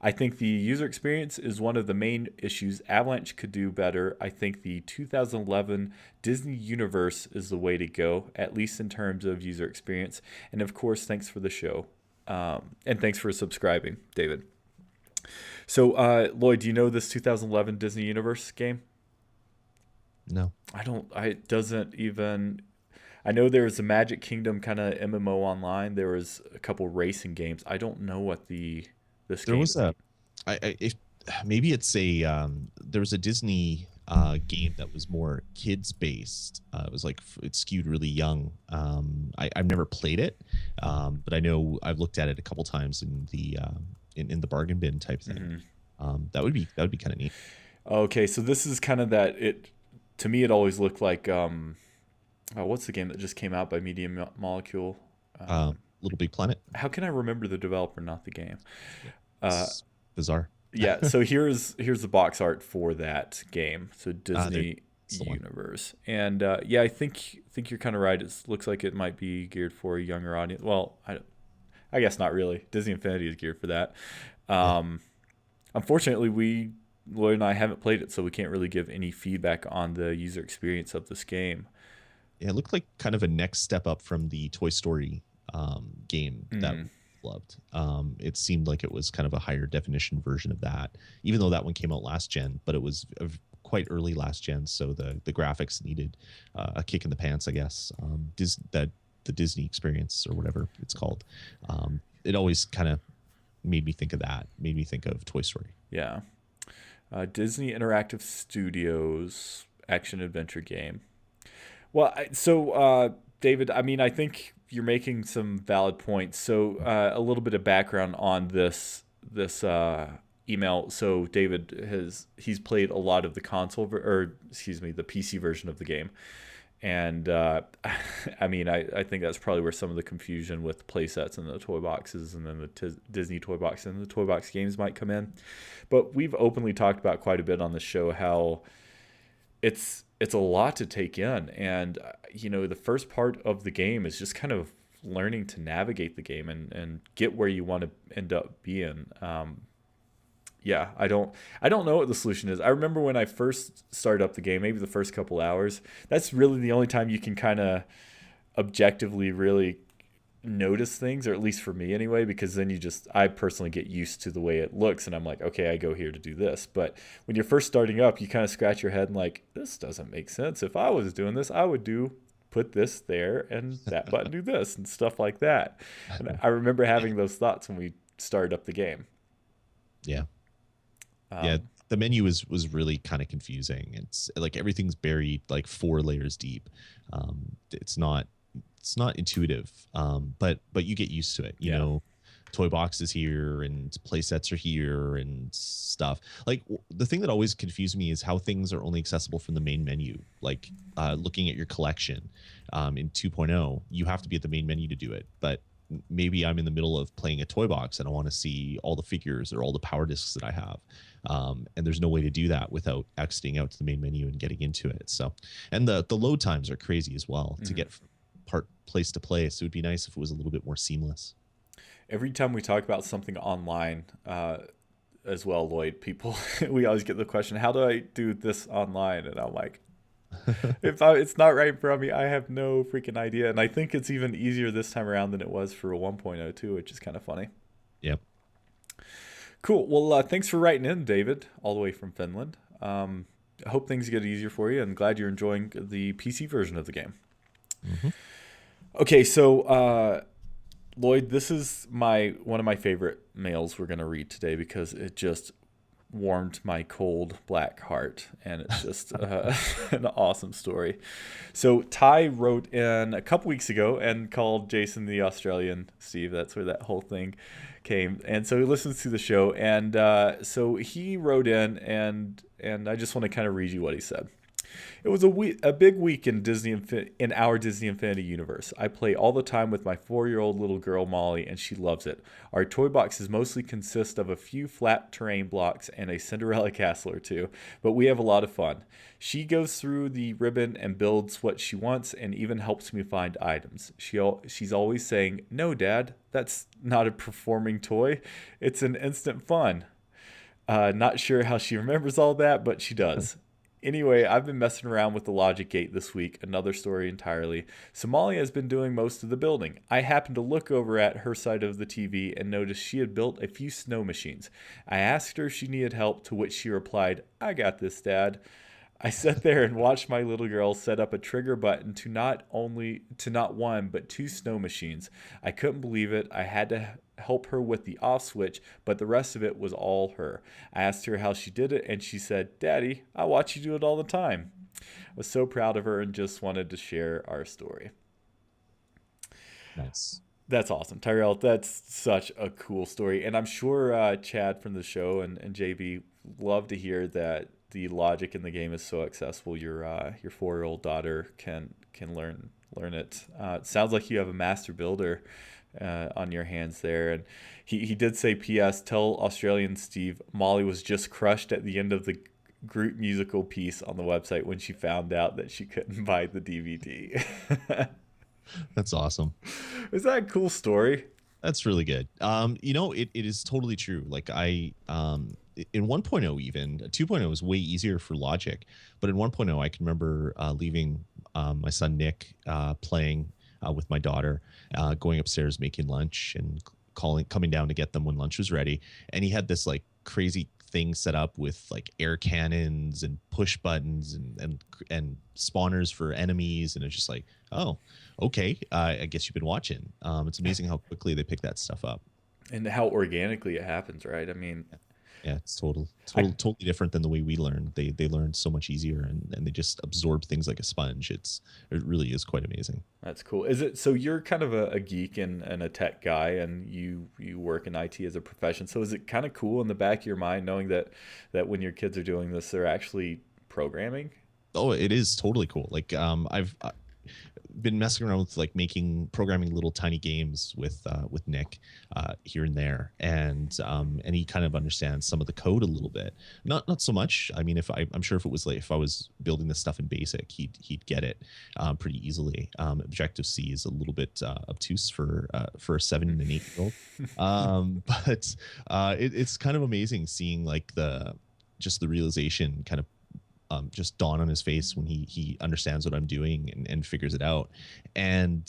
I think the user experience is one of the main issues. Avalanche could do better. I think the 2011 Disney Universe is the way to go, at least in terms of user experience. And of course, thanks for the show. And thanks for subscribing, David. So, Lloyd, do you know this 2011 Disney Universe game? No. I know there was a Magic Kingdom kind of MMO online. There was a couple racing games. I don't know what this game was maybe it's there was a Disney game that was more kids based. It was like it skewed really young. I've never played it, but I know I've looked at it a couple times in the bargain bin type thing. That would be kind of neat. Okay, so this is kind of that. To me, it always looked like what's the game that just came out by Media Molecule? Little Big Planet. How can I remember the developer, not the game? Bizarre. Yeah. So here's the box art for that game. So Disney Universe, and I think you're kind of right. It looks like it might be geared for a younger audience. Well, I guess not really. Disney Infinity is geared for that. Unfortunately, Lloyd and I haven't played it, so we can't really give any feedback on the user experience of this game. Yeah, it looked like kind of a next step up from the Toy Story game that we loved. It seemed like it was kind of a higher definition version of that, even though that one came out last gen, but it was quite early last gen, so the graphics needed a kick in the pants, I guess. The Disney experience, or whatever it's called, it always kind of made me think of that, made me think of Toy Story. Yeah. Disney Interactive Studios action adventure game. Well, so David, I mean, I think you're making some valid points. So a little bit of background on this email. So David he's played a lot of the the PC version of the game, and I mean, I think that's probably where some of the confusion with playsets and the toy boxes, and then the Disney toy box and the toy box games might come in. But we've openly talked about quite a bit on the show how it's a lot to take in, and the first part of the game is just kind of learning to navigate the game and get where you want to end up being. Yeah, I don't know what the solution is. I remember when I first started up the game, maybe the first couple hours, that's really the only time you can kind of objectively really notice things, or at least for me anyway, because then I personally get used to the way it looks, and I'm like, okay, I go here to do this. But when you're first starting up, you kind of scratch your head and like, this doesn't make sense. If I was doing this, I would put this there and that button do this and stuff like that. And I remember having those thoughts when we started up the game. Yeah. The menu was really kind of confusing. It's like everything's buried like 4 layers deep. It's not intuitive, but you get used to it. You know, toy boxes here and playsets are here and stuff. Like the thing that always confused me is how things are only accessible from the main menu. Like looking at your collection in 2.0, you have to be at the main menu to do it. But maybe I'm in the middle of playing a toy box and I want to see all the figures or all the power discs that I have. And there's no way to do that without exiting out to the main menu and getting into it. So, and the load times are crazy as well to get place to place. It would be nice if it was a little bit more seamless. Every time we talk about something online as well, Lloyd, we always get the question, how do I do this online? And I'm like, it's not right in front of me, I have no freaking idea. And I think it's even easier this time around than it was for 1.0 too, which is kind of funny. Yep. Cool. Well, thanks for writing in, David, all the way from Finland. I hope things get easier for you, and glad you're enjoying the PC version of the game. Mm-hmm. Okay, so Lloyd, this is one of my favorite mails we're going to read today, because it just warmed my cold black heart, and it's just an awesome story. So Ty wrote in a couple weeks ago and called Jason the Australian Steve. That's where that whole thing came. And so he listens to the show, and so he wrote in, and I just want to kind of read you what he said. It was a big week in our Disney Infinity universe. I play all the time with my 4-year-old little girl, Molly, and she loves it. Our toy boxes mostly consist of a few flat terrain blocks and a Cinderella castle or two, but we have a lot of fun. She goes through the ribbon and builds what she wants, and even helps me find items. She's always saying, "No, Dad, that's not a performing toy. It's an instant fun." Not sure how she remembers all that, but she does. Anyway, I've been messing around with the logic gate this week, another story entirely. Somalia has been doing most of the building. I happened to look over at her side of the TV and noticed she had built a few snow machines. I asked her if she needed help, to which she replied, "I got this, Dad." I sat there and watched my little girl set up a trigger button to not one, but 2 snow machines. I couldn't believe it. I had to help her with the off switch, but the rest of it was all her. I asked her how she did it, and she said, "Daddy, I watch you do it all the time." I was so proud of her and just wanted to share our story. Nice. That's awesome, Tyrell. That's such a cool story, and I'm sure Chad from the show and JB love to hear that the logic in the game is so accessible. Your 4-year-old daughter can learn it. It sounds like you have a master builder on your hands there. And he did say, "P.S. Tell Australian Steve Molly was just crushed at the end of the group musical piece on the website when she found out that she couldn't buy the DVD." That's awesome. Is that a cool story? That's really good. It is totally true. Like in 1.0, even 2.0 is way easier for logic, but in 1.0 I can remember leaving my son Nick playing with my daughter, going upstairs, making lunch, and coming down to get them when lunch was ready. And he had this like crazy thing set up with like air cannons and push buttons and spawners for enemies. And it's just like, oh, okay. I guess you've been watching. It's amazing how quickly they pick that stuff up. And how organically it happens, right? I mean, Yeah, it's total, I, totally different than the way we learn. They learn so much easier, and they just absorb things like a sponge. It really is quite amazing. that's cool. Is it so you're kind of a geek and a tech guy, and you work in IT as a profession. So is it kind of cool in the back of your mind knowing that when your kids are doing this, they're actually programming? Oh, it is totally cool. Like I've been messing around with like programming little tiny games with Nick here and there, and he kind of understands some of the code a little bit. Not so much. I mean, I'm sure if it was like if I was building this stuff in BASIC, he'd get it pretty easily. Objective C is a little bit obtuse for a 7 and 8 year old, but it's kind of amazing seeing like just the realization kind of just dawn on his face when he understands what I'm doing and figures it out. And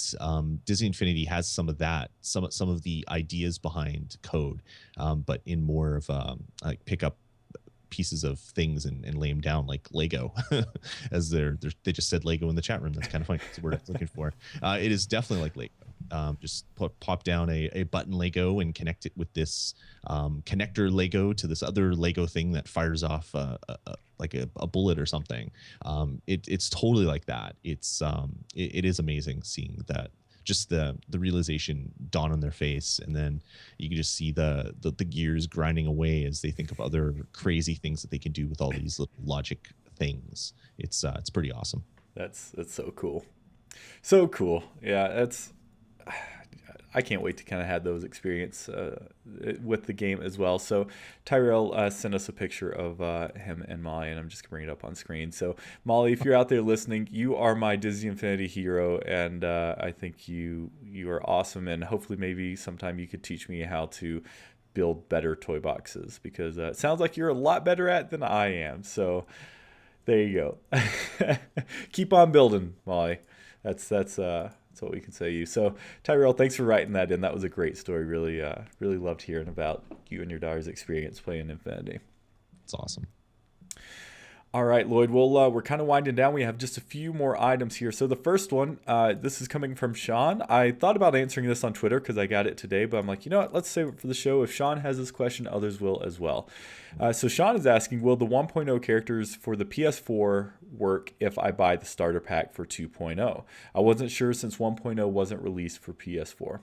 Disney Infinity has some of that, some of the ideas behind code, but in more of like pick up pieces of things and lay them down like Lego, as they just said Lego in the chat room. That's kind of funny. That's the word I was looking for. It is definitely like Lego. Just pop down a button Lego and connect it with this connector Lego to this other Lego thing that fires off like a bullet or something. It's totally like that. It is amazing seeing that, just the realization dawn on their face, and then you can just see the gears grinding away as they think of other crazy things that they can do with all these little logic things. It's pretty awesome. That's so cool. So cool. Yeah, I can't wait to kind of have those experience with the game as well. So Tyrell sent us a picture of him and Molly, and I'm just gonna bring it up on screen. So Molly, if you're out there listening, you are my Disney Infinity hero, and I think you are awesome. And hopefully, maybe sometime you could teach me how to build better toy boxes, because it sounds like you're a lot better at it than I am. So there you go. Keep on building, Molly. That's what we can say to you. So Tyrell, thanks for writing that in. That was a great story. Really loved hearing about you and your daughter's experience playing Infinity. It's awesome. All right, Lloyd. Well, we're kind of winding down. We have just a few more items here. So the first one, this is coming from Sean. I thought about answering this on Twitter because I got it today, but I'm like, you know what? Let's save it for the show. If Sean has this question, others will as well. So Sean is asking, will the 1.0 characters for the PS4 work if I buy the starter pack for 2.0? I wasn't sure since 1.0 wasn't released for PS4.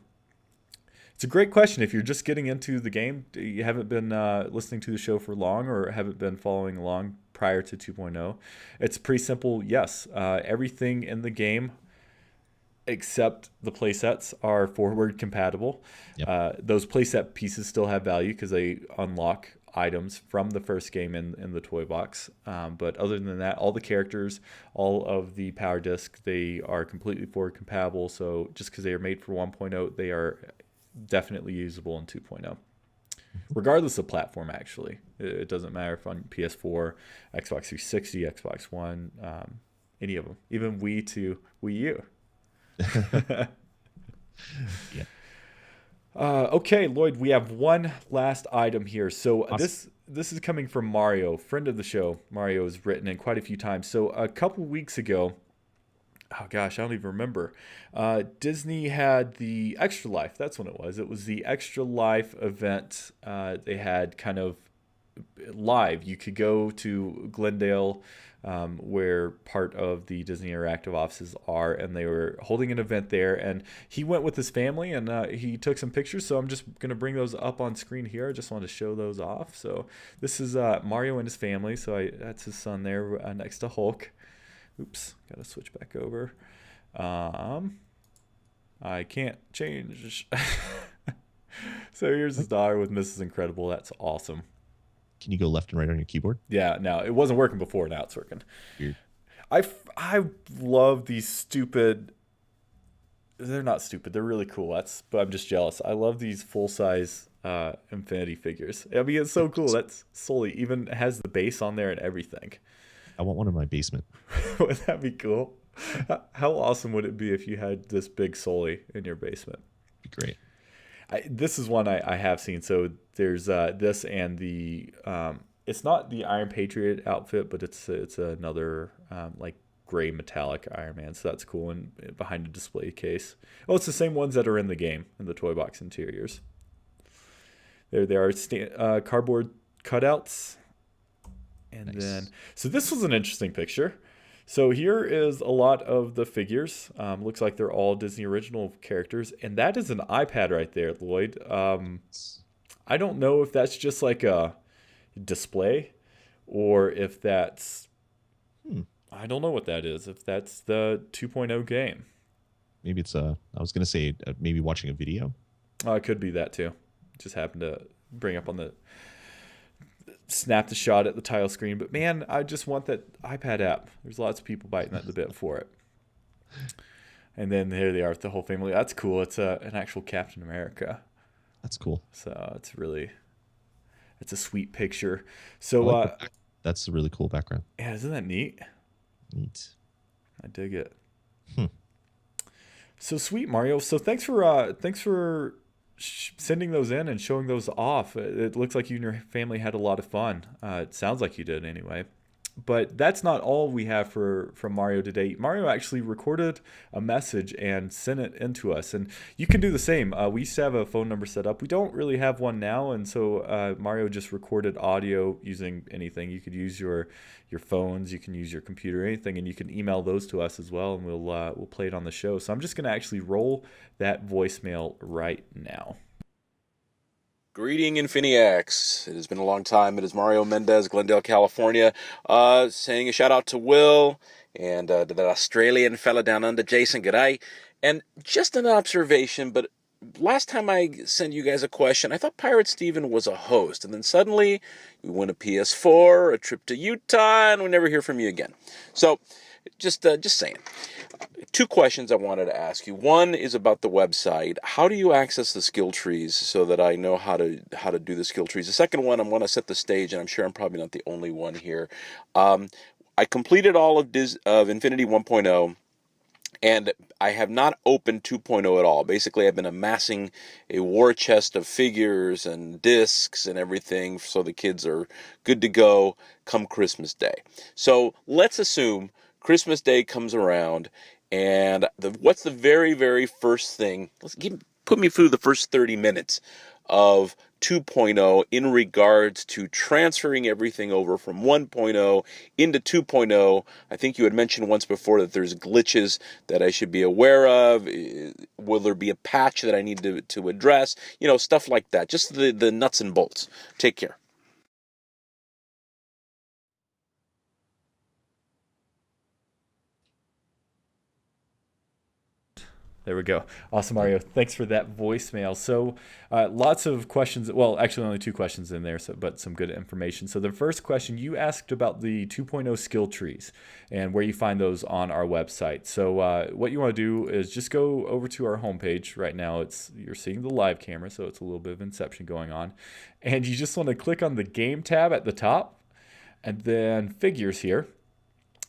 It's a great question. If you're just getting into the game, you haven't been listening to the show for long, or haven't been following along prior to 2.0, it's pretty simple. Yes, everything in the game except the playsets are forward compatible. Yep. Those playset pieces still have value because they unlock items from the first game in the toy box. But other than that, all the characters, all of the power disc, they are completely forward compatible. So just because they are made for 1.0, they are definitely usable in 2.0. Regardless of platform, actually. It doesn't matter if on PS4, Xbox 360, Xbox One, any of them. Even Wii to Wii U. Yeah. Okay, Lloyd, we have one last item here. So Awesome. this is coming from Mario, friend of the show. Mario has written in quite a few times. So a couple weeks ago, oh gosh, I don't even remember. Disney had the Extra Life. That's when it was. It was the Extra Life event. They had kind of live. You could go to Glendale, where part of the Disney Interactive offices are, and they were holding an event there. And he went with his family, and he took some pictures. So I'm just going to bring those up on screen here. I just wanted to show those off. So this is Mario and his family. So that's his son there next to Hulk. Oops, gotta switch back over. I can't change. So here's his daughter with Mrs. Incredible. That's awesome. Can you go left and right on your keyboard? Yeah, no, it wasn't working before. Now it's working. Weird. I love these stupid. They're not stupid. They're really cool. But I'm just jealous. I love these full size Infinity figures. I mean, it's so cool. That's Sully even has the base on there and everything. I want one in my basement. Would that be cool? How awesome would it be if you had this big Sully in your basement? Be great. This is one I have seen. So there's this and the it's not the Iron Patriot outfit, but it's another like gray metallic Iron Man. So that's cool, and behind a display case. Oh, it's the same ones that are in the game in the toy box interiors. There they are, cardboard cutouts. And then, so this was an interesting picture. So here is a lot of the figures. Looks like they're all Disney original characters. And that is an iPad right there, Lloyd. I don't know if that's just like a display or if that's, I don't know what that is. If that's the 2.0 game. Maybe it's I was going to say maybe watching a video. It could be that too. Just happened to bring up on the, snap the shot at the title screen. But man, I just want that iPad app. There's lots of people biting at the bit for it. And then here they are with the whole family. That's cool. It's an actual Captain America. That's cool. So it's a sweet picture. So that's a really cool background. Yeah, isn't that neat? Neat. I dig it. So sweet, Mario. So thanks for sending those in and showing those off. It looks like you and your family had a lot of fun. It sounds like you did anyway. But that's not all we have from Mario today. Mario actually recorded a message and sent it in to us. And you can do the same. We used to have a phone number set up. We don't really have one now. And so Mario just recorded audio using anything. You could use your phones. You can use your computer, anything. And you can email those to us as well. And we'll play it on the show. So I'm just going to actually roll that voicemail right now. Greeting Infiniacs. It has been a long time. It is Mario Mendez, Glendale, California, saying a shout out to Will and to that Australian fella down under, Jason. G'day. And just an observation, but last time I sent you guys a question, I thought Pirate Steven was a host, and then suddenly we win a PS4, a trip to Utah, and we never hear from you again. So just saying. Two questions I wanted to ask you. One is about the website. How do you access the skill trees so that I know how to do the skill trees? The second one, I want to set the stage, and I'm sure I'm probably not the only one here. I completed all of Infinity 1.0, and I have not opened 2.0 at all. Basically, I've been amassing a war chest of figures and discs and everything so the kids are good to go come Christmas Day. So let's assume Christmas Day comes around, and what's the very, very first thing? Put me through the first 30 minutes of 2.0 in regards to transferring everything over from 1.0 into 2.0. I think you had mentioned once before that there's glitches that I should be aware of. Will there be a patch that I need to address? Stuff like that. Just the nuts and bolts. Take care. There we go. Awesome, Mario. Thanks for that voicemail. So lots of questions. Well, actually only two questions in there, but some good information. So the first question, you asked about the 2.0 skill trees and where you find those on our website. So what you want to do is just go over to our homepage. Right now, you're seeing the live camera, so it's a little bit of inception going on. And you just want to click on the game tab at the top and then figures here.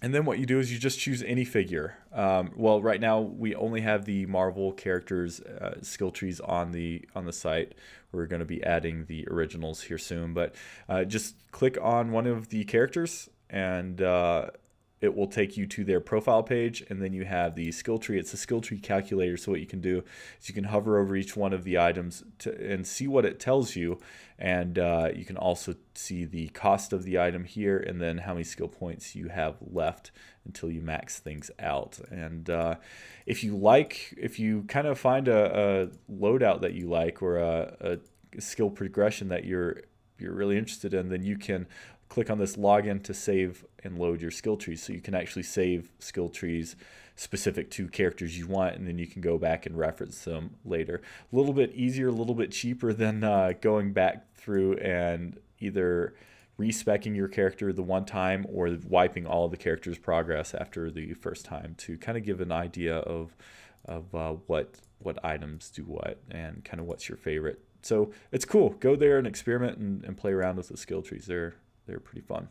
And then what you do is you just choose any figure. Well, right now we only have the Marvel characters skill trees on the site. We're going to be adding the originals here soon, but just click on one of the characters and it will take you to their profile page, and then you have the skill tree. It's a skill tree calculator, so what you can do is you can hover over each one of the items and see what it tells you, and you can also see the cost of the item here, and then how many skill points you have left until you max things out. And if you kind of find a loadout that you like, or a skill progression that you're really interested in, then you can click on this login to save and load your skill trees. So you can actually save skill trees specific to characters you want, and then you can go back and reference them later. A little bit easier, a little bit cheaper than going back through and either respecking your character the one time or wiping all of the character's progress after the first time, to kind of give an idea of what items do what and kind of what's your favorite. So it's cool. Go there and experiment and play around with the skill trees. They're pretty fun.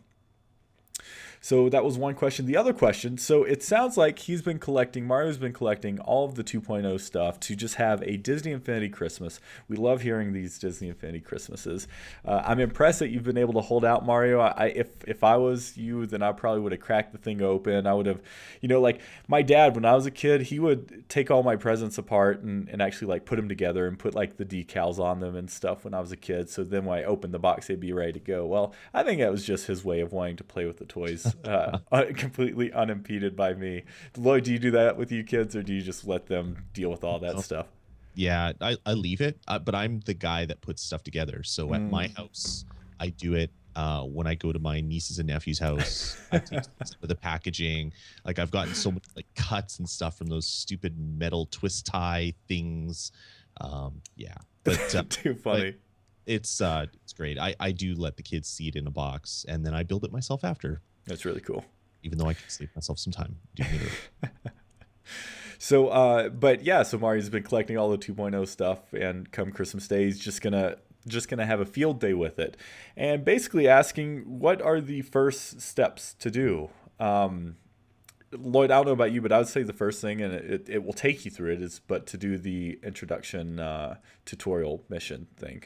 So that was one question. The other question, so it sounds like Mario's been collecting all of the 2.0 stuff to just have a Disney Infinity Christmas. We love hearing these Disney Infinity Christmases. I'm impressed that you've been able to hold out, Mario. If I was you, then I probably would have cracked the thing open. I would have, like my dad, when I was a kid, he would take all my presents apart and actually like put them together and put like the decals on them and stuff when I was a kid. So then when I opened the box, they'd be ready to go. Well, I think that was just his way of wanting to play with the toys. Completely unimpeded by me. Lloyd, do you do that with you kids, or do you just let them deal with all that stuff? Yeah, I leave it, but I'm the guy that puts stuff together. So at my house, I do it. When I go to my nieces and nephew's house, I take some of the packaging. Like I've gotten so much like cuts and stuff from those stupid metal twist tie things. Yeah, but too funny. But it's great. I do let the kids see it in a box, and then I build it myself after. That's really cool. Even though I can save myself some time doing it. So, but yeah, so Mario's been collecting all the 2.0 stuff, and come Christmas Day, he's just gonna have a field day with it, and basically asking what are the first steps to do. Lloyd, I don't know about you, but I would say the first thing, and it will take you through it, is but to do the introduction tutorial mission thing.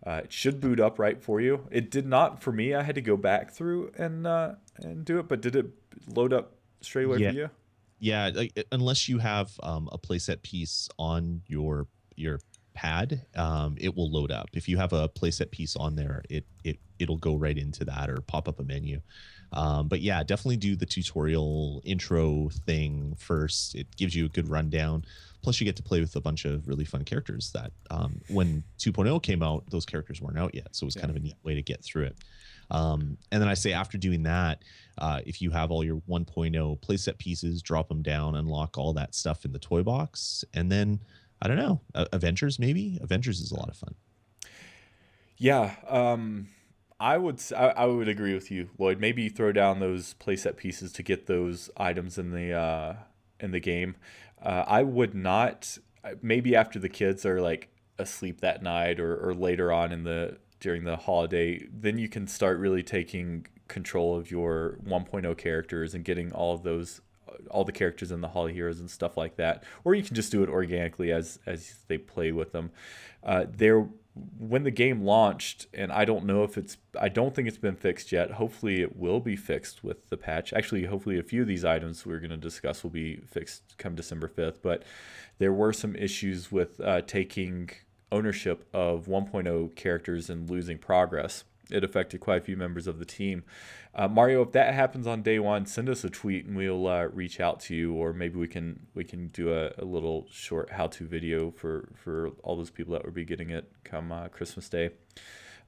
It should boot up right for you. It did not for me. I had to go back through and do it, but did it load up straight away for you? Yeah, like, unless you have a playset piece on your pad, it will load up. If you have a playset piece on there, it'll go right into that or pop up a menu. But yeah, definitely do the tutorial intro thing first. It gives you a good rundown. Plus, you get to play with a bunch of really fun characters that when 2.0 came out, those characters weren't out yet. So it was kind of a neat way to get through it. And then I say after doing that, if you have all your 1.0 playset pieces, drop them down, unlock all that stuff in the toy box. And then, I don't know, Avengers maybe? Avengers is a lot of fun. Yeah. I would agree with you, Lloyd. Maybe throw down those playset pieces to get those items in the game. I would not. Maybe after the kids are like asleep that night, or later on during the holiday, then you can start really taking control of your 1.0 characters and getting all the characters in the Holly Heroes and stuff like that. Or you can just do it organically as they play with them. When the game launched, and I don't think it's been fixed yet. Hopefully it will be fixed with the patch. Actually, hopefully a few of these items we're going to discuss will be fixed come December 5th. But there were some issues with taking ownership of 1.0 characters and losing progress. It affected quite a few members of the team. Mario, if that happens on day one, send us a tweet and we'll reach out to you, or maybe we can do a little short how-to video for all those people that will be getting it come Christmas Day.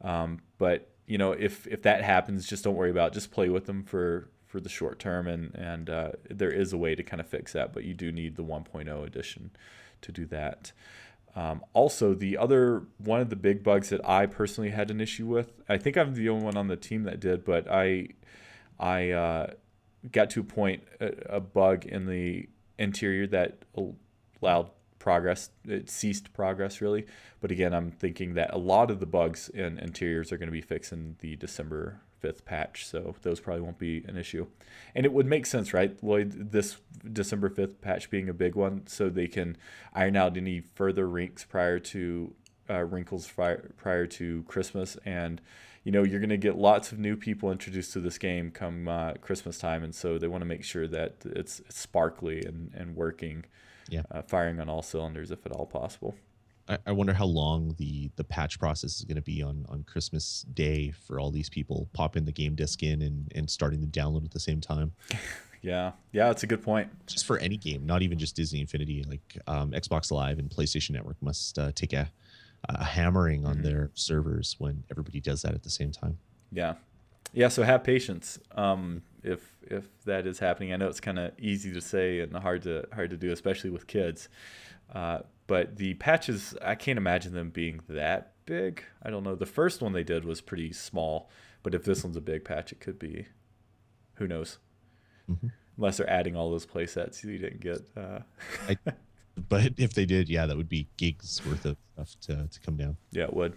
But if that happens, just don't worry about it. Just play with them for the short term, and there is a way to kind of fix that, but you do need the 1.0 edition to do that. Also, one of the big bugs that I personally had an issue with, I think I'm the only one on the team that did, but I got to a point, a bug in the interior that allowed progress. It ceased progress, really. But again, I'm thinking that a lot of the bugs in interiors are going to be fixed in the December 5th patch, so those probably won't be an issue. And it would make sense, right, Lloyd, this December 5th patch being a big one, so they can iron out any further wrinkles prior to Christmas. And you're going to get lots of new people introduced to this game come Christmas time, and so they want to make sure that it's sparkly and working, firing on all cylinders if at all possible. I wonder how long the patch process is going to be on Christmas Day for all these people popping the game disc in and starting to download at the same time. Yeah, that's a good point. Just for any game, not even just Disney Infinity, like Xbox Live and PlayStation Network must take a hammering on their servers when everybody does that at the same time. Yeah. So have patience. If that is happening, I know it's kind of easy to say and hard to do, especially with kids. But the patches, I can't imagine them being that big. I don't know. The first one they did was pretty small, but if this one's a big patch, it could be. Who knows? Mm-hmm. Unless they're adding all those play sets you didn't get. But if they did, that would be gigs worth of stuff to come down. Yeah, it would.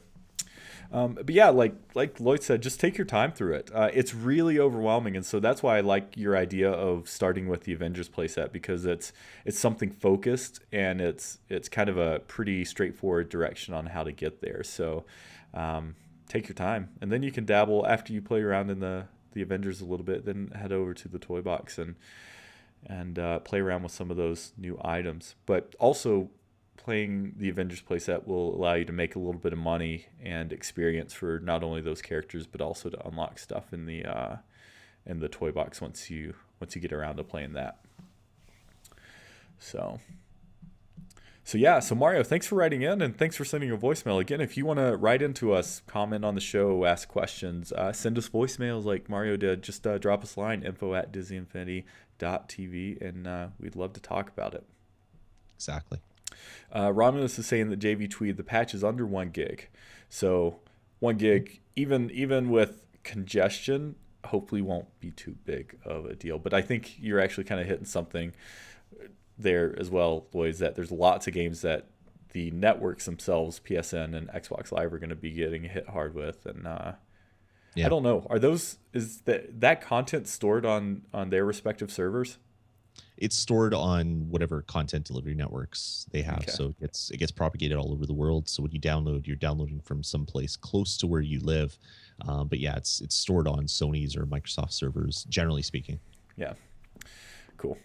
But yeah, like Lloyd said, just take your time through it. It's really overwhelming, and so that's why I like your idea of starting with the Avengers playset, because it's something focused, and it's kind of a pretty straightforward direction on how to get there. So take your time, and then you can dabble after you play around in the Avengers a little bit. Then head over to the toy box and play around with some of those new items. But also, playing the Avengers playset will allow you to make a little bit of money and experience for not only those characters, but also to unlock stuff in the toy box once you get around to playing that. So yeah, so Mario, thanks for writing in, and thanks for sending a voicemail. Again, if you want to write into us, comment on the show, ask questions, send us voicemails like Mario did, just drop us a line, info@disneyinfinity.tv, and we'd love to talk about it. Exactly. Romulus is saying that JV tweeted the patch is under 1 gig. So 1 gig, even with congestion, hopefully won't be too big of a deal. But I think you're actually kind of hitting something there as well, Lloyd, that there's lots of games that the networks themselves, PSN and Xbox Live, are going to be getting hit hard with. And I don't know, is that content stored on their respective servers? It's stored on whatever content delivery networks they have. Okay. So it gets propagated all over the world. So when you download, you're downloading from someplace close to where you live. But yeah, it's stored on Sony's or Microsoft servers, generally speaking. Yeah. Cool.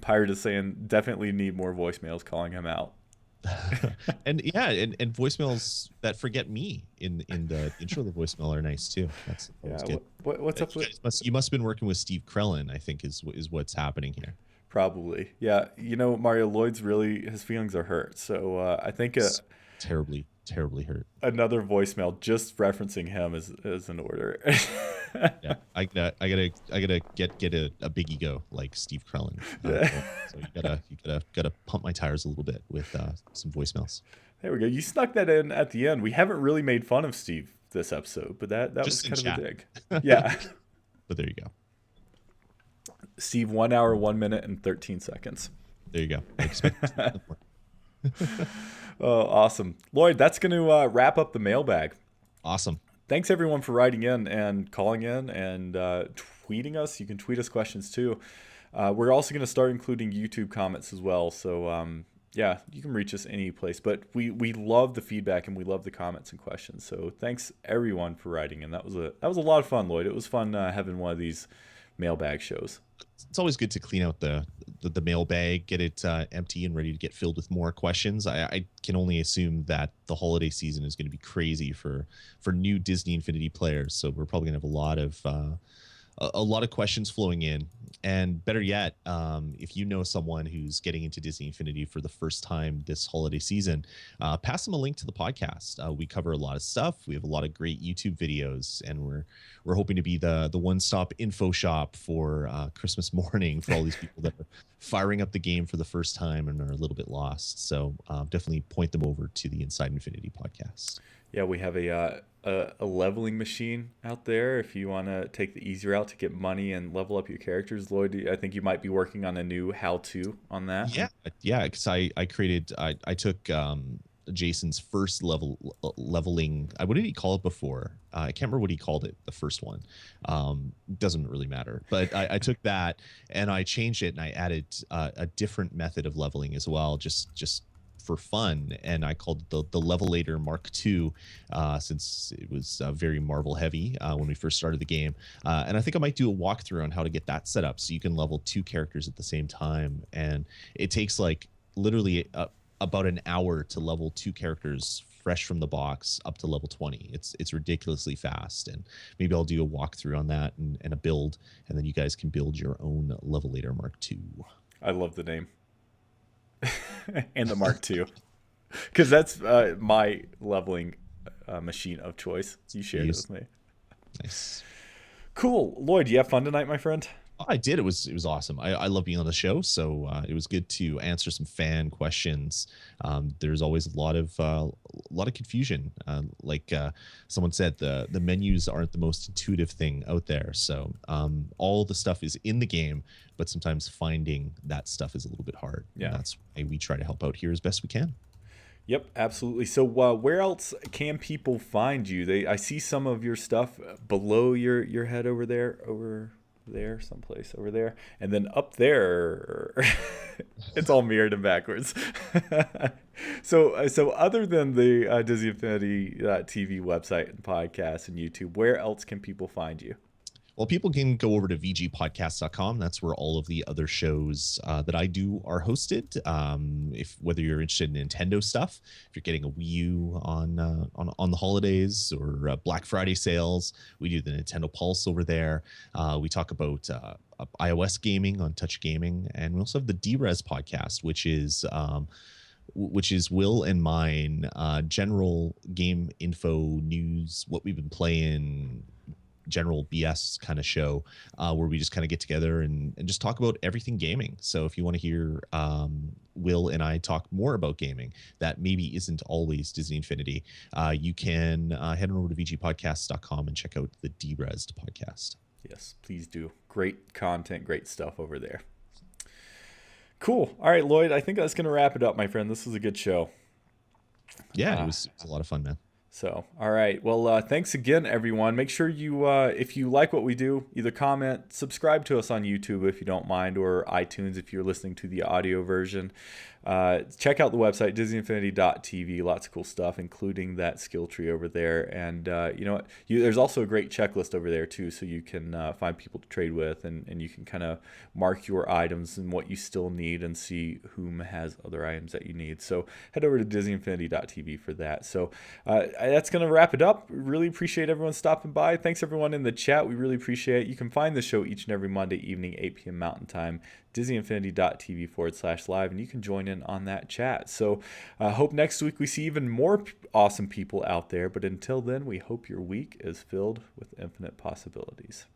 Pirate is saying definitely need more voicemails calling him out. and voicemails that forget me in the intro of the voicemail are nice too. That's good. What's up with you must have been working with Steve Krellin, I think is what's happening here. Probably. Yeah, Mario, Lloyd's really, his feelings are hurt, so I think terribly hurt. Another voicemail just referencing him is in order. Yeah, I gotta get a big ego like Steve Krellin. So you gotta pump my tires a little bit with some voicemails. There we go. You snuck that in at the end. We haven't really made fun of Steve this episode, but that was kind of a dig. Yeah. But there you go. Steve, 1 hour, 1 minute, and 13 seconds. There you go. I expect more. Oh, awesome. Lloyd, that's going to wrap up the mailbag. Awesome. Thanks, everyone, for writing in and calling in and tweeting us. You can tweet us questions, too. We're also going to start including YouTube comments as well. So, yeah, you can reach us any place. But we love the feedback and we love the comments and questions. So thanks, everyone, for writing in. That was a lot of fun, Lloyd. It was fun having one of these mailbag shows. It's always good to clean out the mailbag, get it empty and ready to get filled with more questions. I can only assume that the holiday season is going to be crazy for new Disney Infinity players. So we're probably going to have a lot of questions flowing in. And better yet, if you know someone who's getting into Disney Infinity for the first time this holiday season, pass them a link to the podcast. We cover a lot of stuff. We have a lot of great YouTube videos, and we're hoping to be the one-stop info shop for Christmas morning for all these people that are firing up the game for the first time and are a little bit lost. So definitely point them over to the Inside Infinity podcast. Yeah, we have a leveling machine out there if you want to take the easy route to get money and level up your characters. Lloyd, I think you might be working on a new how-to on that. Yeah, because I took Jason's first leveling. What did he call it before? I can't remember what he called it, the first one. Doesn't really matter. But I took that and I changed it and I added a different method of leveling as well, just for fun, and I called it the Levelator Mark II, since it was very Marvel heavy when we first started the game. And I think I might do a walkthrough on how to get that set up so you can level 2 characters at the same time. And it takes like literally about an hour to level 2 characters fresh from the box up to level 20. It's ridiculously fast, and maybe I'll do a walkthrough on that and a build, and then you guys can build your own Levelator Mark II. I love the name. And the Mark II, because that's my leveling machine of choice. You shared it with me. Nice. Cool. Lloyd, you have fun tonight, my friend? I did. It was awesome. I love being on the show, so it was good to answer some fan questions. There's always a lot of confusion. Like someone said, the menus aren't the most intuitive thing out there. So all the stuff is in the game, but sometimes finding that stuff is a little bit hard. Yeah, and that's why we try to help out here as best we can. Yep, absolutely. So where else can people find you? I see some of your stuff below your head over there, someplace over there, and then up there, it's all mirrored and backwards. So other than the Disney Infinity TV website and podcast and YouTube, where else can people find you? Well, people can go over to vgpodcast.com. That's where all of the other shows that I do are hosted. If whether you're interested in Nintendo stuff, if you're getting a Wii U on the holidays or Black Friday sales, we do the Nintendo Pulse over there. We talk about iOS gaming on Touch Gaming, and we also have the DRes podcast, which is Will and mine, general game info news, what we've been playing, general BS kind of show, where we just kind of get together and just talk about everything gaming. So if you want to hear Will and I talk more about gaming that maybe isn't always Disney Infinity, you can head on over to vgpodcasts.com and check out the Derezzed podcast. Yes, please do. Great content, great stuff over there. Cool. All right, Lloyd, I think that's going to wrap it up, my friend. This was a good show. Yeah, it was a lot of fun, man. So, all right. Well, thanks again, everyone. Make sure you, if you like what we do, either comment, subscribe to us on YouTube if you don't mind, or iTunes if you're listening to the audio version. Check out the website, DisneyInfinity.tv. Lots of cool stuff, including that skill tree over there. And you know what? There's also a great checklist over there, too, so you can find people to trade with, and you can kind of mark your items and what you still need and see whom has other items that you need. So head over to DisneyInfinity.tv for that. So that's going to wrap it up. Really appreciate everyone stopping by. Thanks, everyone in the chat. We really appreciate it. You can find the show each and every Monday evening, 8 p.m. Mountain Time, DisneyInfinity.tv/live, and you can join in on that chat. So I hope next week we see even more awesome people out there. But until then, we hope your week is filled with infinite possibilities.